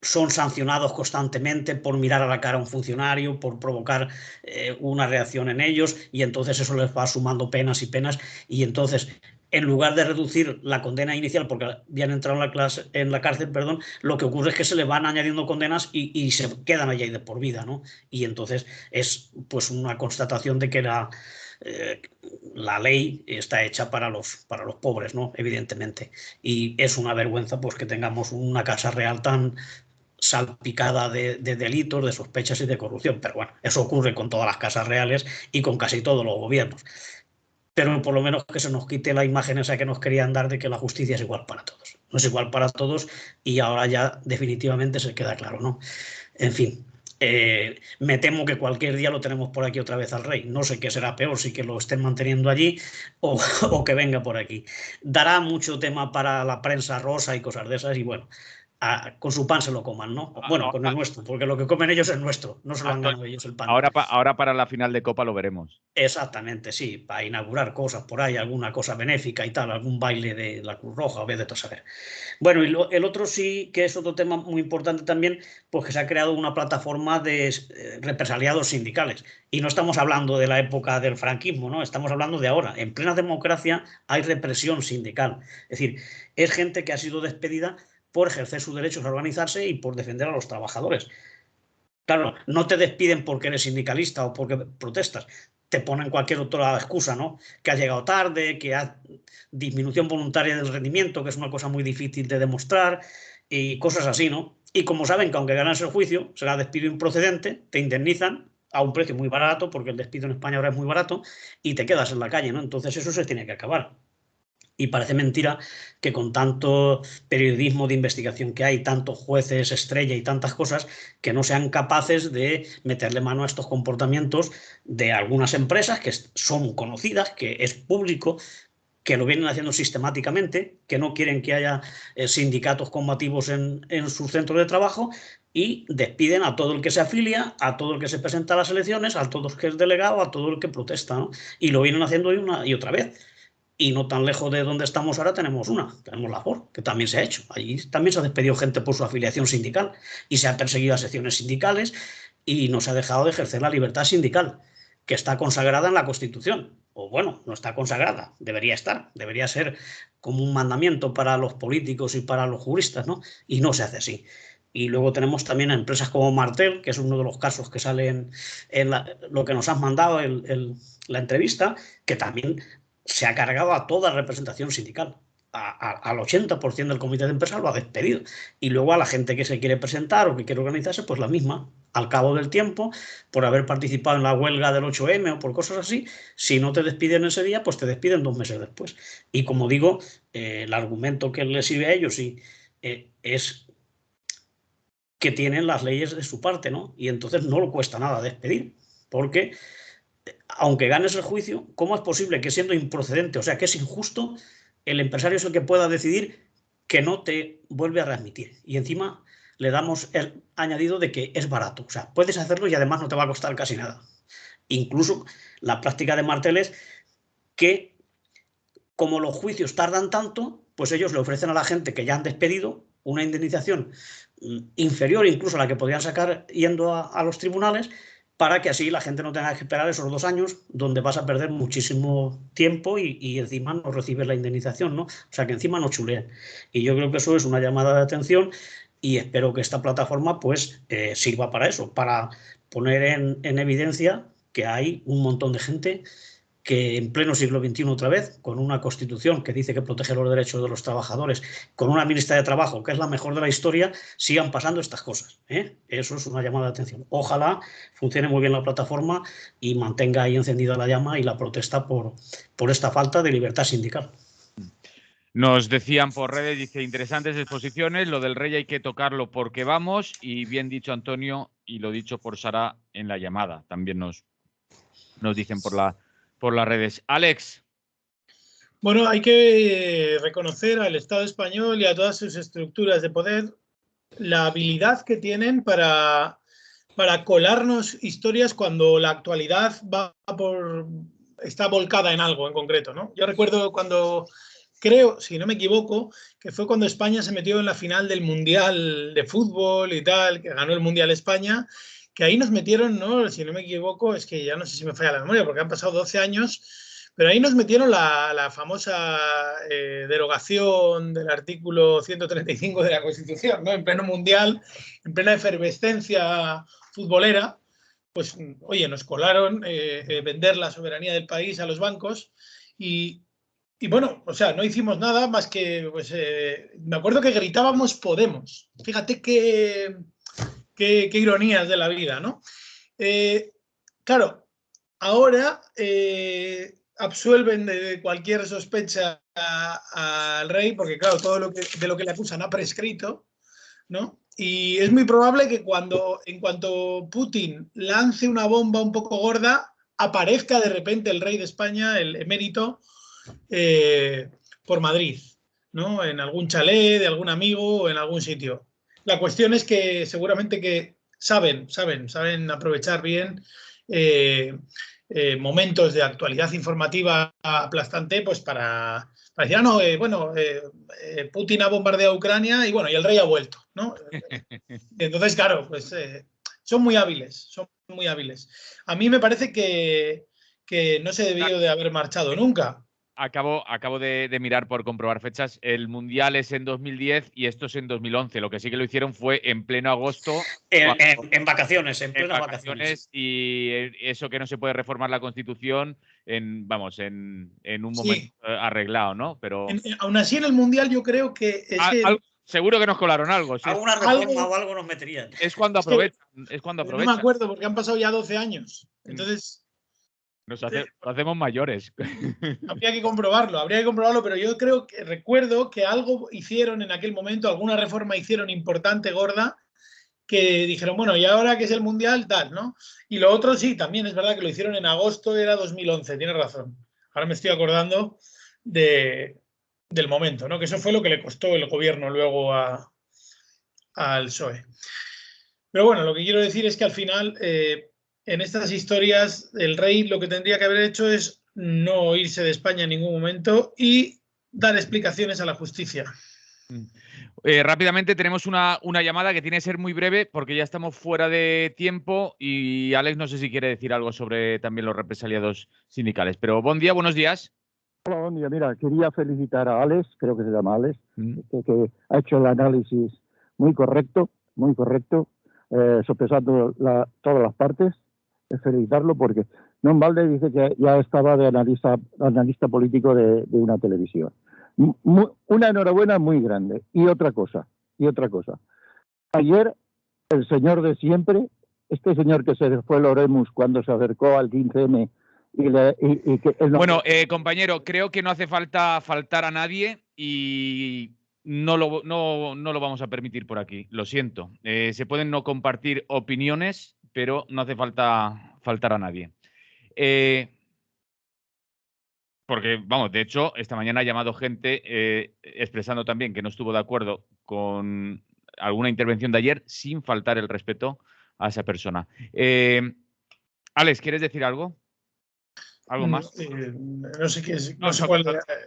Son sancionados constantemente por mirar a la cara a un funcionario, por provocar una reacción en ellos, y entonces eso les va sumando penas y penas, y entonces en lugar de reducir la condena inicial porque habían entrado en la cárcel, perdón, lo que ocurre es que se les van añadiendo condenas y se quedan allí de por vida, ¿no? Y entonces es pues una constatación de que la ley está hecha para los pobres, ¿no? Evidentemente. Y es una vergüenza pues que tengamos una Casa Real tan salpicada de delitos, de sospechas y de corrupción. Pero bueno, eso ocurre con todas las casas reales y con casi todos los gobiernos. Pero por lo menos que se nos quite la imagen esa que nos querían dar de que la justicia es igual para todos. No es igual para todos, y ahora ya definitivamente se queda claro, ¿no? En fin, me temo que cualquier día lo tenemos por aquí otra vez al rey. No sé qué será peor, si que lo estén manteniendo allí o que venga por aquí. Dará mucho tema para la prensa rosa y cosas de esas, y bueno, con su pan se lo coman, ¿no? Bueno, con el nuestro, porque lo que comen ellos es nuestro, no se lo han ganado ellos el pan. Ahora para la final de Copa lo veremos. Exactamente, sí, para inaugurar cosas por ahí, alguna cosa benéfica y tal, algún baile de la Cruz Roja, o vez de todo saber. Bueno, y el otro sí que es otro tema muy importante también, pues que se ha creado una plataforma de represaliados sindicales. Y no estamos hablando de la época del franquismo, ¿no? Estamos hablando de ahora. En plena democracia hay represión sindical. Es decir, es gente que ha sido despedida por ejercer sus derechos a organizarse y por defender a los trabajadores. Claro, no te despiden porque eres sindicalista o porque protestas, te ponen cualquier otra excusa, ¿no? Que has llegado tarde, que has disminución voluntaria del rendimiento, que es una cosa muy difícil de demostrar, y cosas así, ¿no? Y como saben que aunque ganas el juicio, será despido improcedente, te indemnizan a un precio muy barato, porque el despido en España ahora es muy barato, y te quedas en la calle, ¿no? Entonces eso se tiene que acabar. Y parece mentira que con tanto periodismo de investigación que hay, tantos jueces estrella y tantas cosas, que no sean capaces de meterle mano a estos comportamientos de algunas empresas que son conocidas, que es público, que lo vienen haciendo sistemáticamente, que no quieren que haya sindicatos combativos en sus centros de trabajo y despiden a todo el que se afilia, a todo el que se presenta a las elecciones, a todo el que es delegado, a todo el que protesta, ¿no? Y lo vienen haciendo una y otra vez. Y no tan lejos de donde estamos ahora tenemos la FOR, que también se ha hecho. Allí también se ha despedido gente por su afiliación sindical y se ha perseguido a secciones sindicales y no se ha dejado de ejercer la libertad sindical, que está consagrada en la Constitución. O bueno, no está consagrada, debería estar, debería ser como un mandamiento para los políticos y para los juristas, ¿no? Y no se hace así. Y luego tenemos también a empresas como Martel, que es uno de los casos que salen en lo que nos has mandado, la entrevista, que también se ha cargado a toda representación sindical. Al 80% del comité de empresa lo ha despedido. Y luego a la gente que se quiere presentar o que quiere organizarse, pues la misma. Al cabo del tiempo, por haber participado en la huelga del 8M o por cosas así, si no te despiden ese día, pues te despiden 2 meses después. Y como digo, el argumento que les sirve a ellos es que tienen las leyes de su parte, ¿no? Y entonces no le cuesta nada despedir, porque aunque ganes el juicio, ¿cómo es posible que siendo improcedente, o sea, que es injusto, el empresario es el que pueda decidir que no te vuelve a readmitir? Y encima le damos el añadido de que es barato. O sea, puedes hacerlo y además no te va a costar casi nada. Incluso la práctica de Martel es que, como los juicios tardan tanto, pues ellos le ofrecen a la gente que ya han despedido una indemnización inferior incluso a la que podrían sacar yendo a los tribunales, para que así la gente no tenga que esperar esos 2 años donde vas a perder muchísimo tiempo y encima no recibes la indemnización, ¿no? O sea, que encima no chulean. Y yo creo que eso es una llamada de atención y espero que esta plataforma pues sirva para eso, para poner en evidencia que hay un montón de gente que en pleno siglo XXI otra vez, con una Constitución que dice que protege los derechos de los trabajadores, con una ministra de Trabajo que es la mejor de la historia, sigan pasando estas cosas, ¿eh? Eso es una llamada de atención. Ojalá funcione muy bien la plataforma y mantenga ahí encendida la llama y la protesta por esta falta de libertad sindical. Nos decían por redes, dice, interesantes exposiciones, lo del rey hay que tocarlo porque vamos, y bien dicho Antonio, y lo dicho por Sara en la llamada, también nos dicen por las redes. Alex. Bueno, hay que reconocer al Estado español y a todas sus estructuras de poder la habilidad que tienen para colarnos historias cuando la actualidad está volcada en algo en concreto, ¿no? Yo recuerdo cuando, creo, si no me equivoco, que fue cuando España se metió en la final del Mundial de Fútbol y tal, que ganó el Mundial España, que ahí nos metieron, ¿no? Si no me equivoco, es que ya no sé si me falla la memoria, porque han pasado 12 años, pero ahí nos metieron la famosa derogación del artículo 135 de la Constitución, ¿no? En pleno Mundial, en plena efervescencia futbolera, pues, oye, nos colaron vender la soberanía del país a los bancos y bueno, o sea, no hicimos nada más que, pues, me acuerdo que gritábamos Podemos. Fíjate qué ironías de la vida, ¿no? Claro, ahora absuelven de cualquier sospecha al rey, porque claro, todo de lo que le acusan ha prescrito, ¿no? Y es muy probable que en cuanto Putin lance una bomba un poco gorda, aparezca de repente el rey de España, el emérito, por Madrid, ¿no? En algún chalet de algún amigo o en algún sitio. La cuestión es que seguramente que saben aprovechar bien momentos de actualidad informativa aplastante, pues para decir, Putin ha bombardeado Ucrania y bueno, y el rey ha vuelto, ¿no? Entonces, claro, pues son muy hábiles. A mí me parece que no se debió de haber marchado nunca. Acabo de mirar por comprobar fechas. El Mundial es en 2010 y esto es en 2011. Lo que sí que lo hicieron fue en pleno agosto. En vacaciones, en plenas vacaciones. Y eso que no se puede reformar la Constitución en un momento arreglado, ¿no? Pero aún así en el Mundial yo creo que... seguro que nos colaron algo. ¿Sí? Alguna reforma o algo nos meterían. Es cuando aprovechan. No me acuerdo porque han pasado ya 12 años. Entonces... Nos hacemos mayores. Habría que comprobarlo, pero yo recuerdo que algo hicieron en aquel momento, alguna reforma hicieron importante, gorda, que dijeron, bueno, y ahora que es el Mundial, tal, ¿no? Y lo otro sí, también es verdad que lo hicieron en agosto, era 2011, tienes razón. Ahora me estoy acordando del momento, ¿no? Que eso fue lo que le costó el gobierno luego al PSOE. Pero bueno, lo que quiero decir es que al final, en estas historias, el rey lo que tendría que haber hecho es no irse de España en ningún momento y dar explicaciones a la justicia. Rápidamente tenemos una llamada que tiene que ser muy breve porque ya estamos fuera de tiempo y Alex no sé si quiere decir algo sobre también los represaliados sindicales. Pero buen día, buenos días. Hola, buen día. Mira, quería felicitar a Alex, creo que se llama Alex, que ha hecho el análisis muy correcto, sopesando todas las partes. Felicitarlo porque no en balde dice que ya estaba de analista político de una televisión. Una enhorabuena muy grande. Y otra cosa. Ayer, el señor de siempre, este señor que se fue Loremus cuando se acercó al 15M Bueno, compañero, creo que no hace falta faltar a nadie y no lo vamos a permitir por aquí. Lo siento. Se pueden no compartir opiniones, pero no hace falta faltar a nadie. Porque, vamos, de hecho, esta mañana ha llamado gente expresando también que no estuvo de acuerdo con alguna intervención de ayer sin faltar el respeto a esa persona. Alex, ¿quieres decir algo? ¿Algo más? No sé qué es. No sé cuál.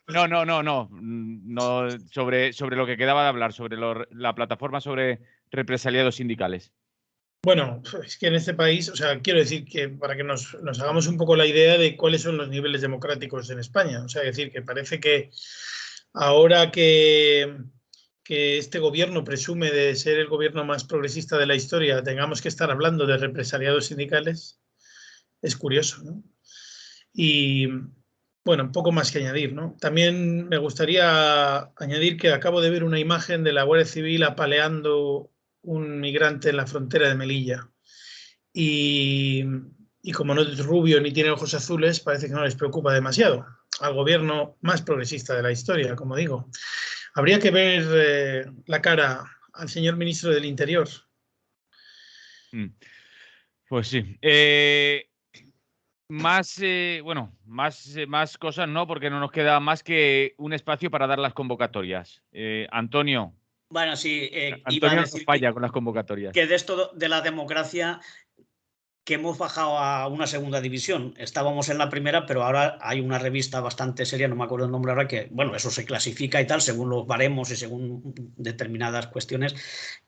No, sobre lo que quedaba de hablar, sobre la plataforma sobre represaliados sindicales. Bueno, es que en este país, o sea, quiero decir que para que nos hagamos un poco la idea de cuáles son los niveles democráticos en España. O sea, es decir, que parece que ahora que este gobierno presume de ser el gobierno más progresista de la historia, tengamos que estar hablando de represaliados sindicales, es curioso, ¿no? Y bueno, poco más que añadir, ¿no? También me gustaría añadir que acabo de ver una imagen de la Guardia Civil apaleando un migrante en la frontera de Melilla. Y como no es rubio ni tiene ojos azules, parece que no les preocupa demasiado. Al gobierno más progresista de la historia, como digo. Habría que ver la cara al señor ministro del Interior. Pues sí. Más cosas no, porque no nos queda más que un espacio para dar las convocatorias. Antonio. Bueno, sí, Antonio no falla con las convocatorias. Que de esto de la democracia, que hemos bajado a una segunda división. Estábamos en la primera, pero ahora hay una revista bastante seria, no me acuerdo el nombre ahora, que, bueno, eso se clasifica y tal, según los baremos y según determinadas cuestiones.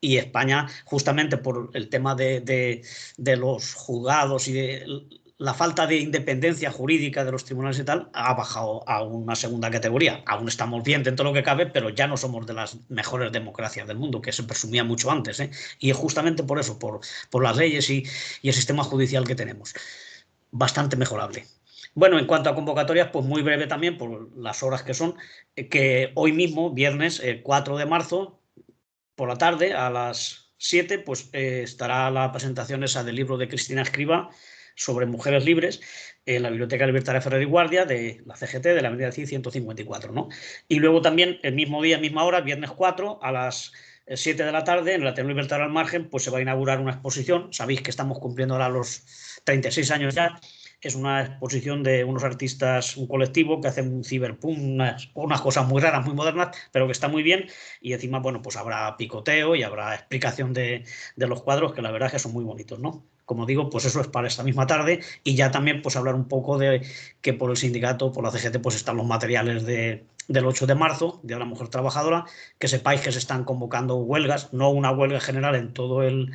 Y España, justamente por el tema de los juzgados y de la falta de independencia jurídica de los tribunales y tal, ha bajado a una segunda categoría. Aún estamos bien dentro de lo que cabe, pero ya no somos de las mejores democracias del mundo, que se presumía mucho antes, ¿eh? Y es justamente por eso, por las leyes y el sistema judicial que tenemos. Bastante mejorable. Bueno, en cuanto a convocatorias, pues muy breve también, por las horas que son, que hoy mismo, viernes 4 de marzo, por la tarde, a las 7, pues estará la presentación esa del libro de Cristina Escrivá, sobre mujeres libres, en la Biblioteca Libertaria Ferrer y Guardia de la CGT de la Avenida Cid 154, ¿no? Y luego también el mismo día, misma hora, viernes 4, a las 7 de la tarde, en el Ateneo Libertario al Margen, pues se va a inaugurar una exposición. Sabéis que estamos cumpliendo ahora los 36 años ya. Es una exposición de unos artistas, un colectivo que hacen un ciberpunk, unas cosas muy raras, muy modernas, pero que está muy bien. Y encima, bueno, pues habrá picoteo y habrá explicación de los cuadros, que la verdad es que son muy bonitos, ¿no? Como digo, pues eso es para esta misma tarde. Y ya también pues hablar un poco de que por el sindicato, por la CGT, pues están los materiales del 8 de marzo, Día de la Mujer Trabajadora, que sepáis que se están convocando huelgas, no una huelga general en todo el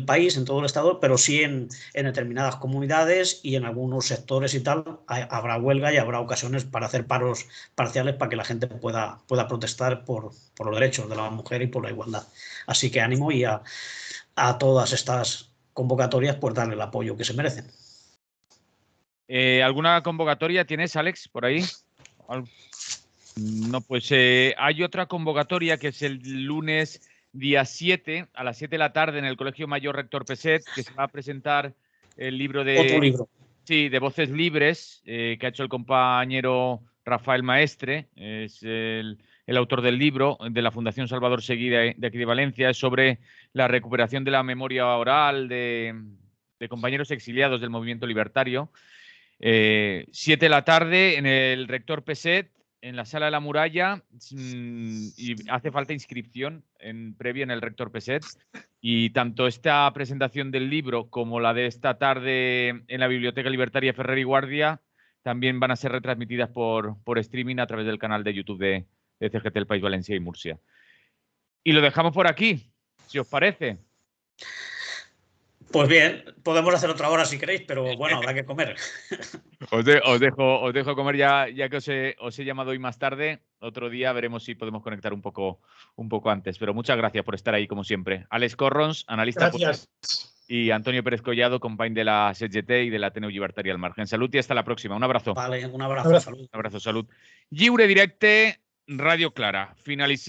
país, en todo el estado, pero sí en determinadas comunidades y en algunos sectores y tal, habrá huelga y habrá ocasiones para hacer paros parciales para que la gente pueda protestar por los derechos de la mujer y por la igualdad. Así que ánimo y a todas estas convocatorias por darle el apoyo que se merecen. ¿Alguna convocatoria tienes, Alex, por ahí? No, pues hay otra convocatoria que es el lunes día 7 a las 7 de la tarde en el Colegio Mayor Rector Peset, que se va a presentar el libro de... Otro libro. Sí, de Voces Libres, que ha hecho el compañero Rafael Maestre, es el autor del libro de la Fundación Salvador Seguí de aquí de Valencia, es sobre la recuperación de la memoria oral de compañeros exiliados del movimiento libertario. 7 de la tarde en el Rector Peset, en la Sala de la Muralla, y hace falta inscripción previa en el Rector Peset. Y tanto esta presentación del libro como la de esta tarde en la Biblioteca Libertaria Ferrer y Guardia también van a ser retransmitidas por streaming a través del canal de YouTube de CGT El País Valencia y Murcia. Y lo dejamos por aquí, si os parece. Pues bien, podemos hacer otra hora si queréis, pero bueno, habrá que comer. Os dejo comer ya que os he llamado hoy más tarde. Otro día veremos si podemos conectar un poco antes. Pero muchas gracias por estar ahí, como siempre. Alex Corrons, analista político, y Antonio Pérez Collado, compañ de la CGT y de la Ateneu Llibertari al Margen. Salut y hasta la próxima. Un abrazo. Vale, un abrazo. Salud. Un abrazo, salut. Lliure Directe, Radio Clara. Finalicem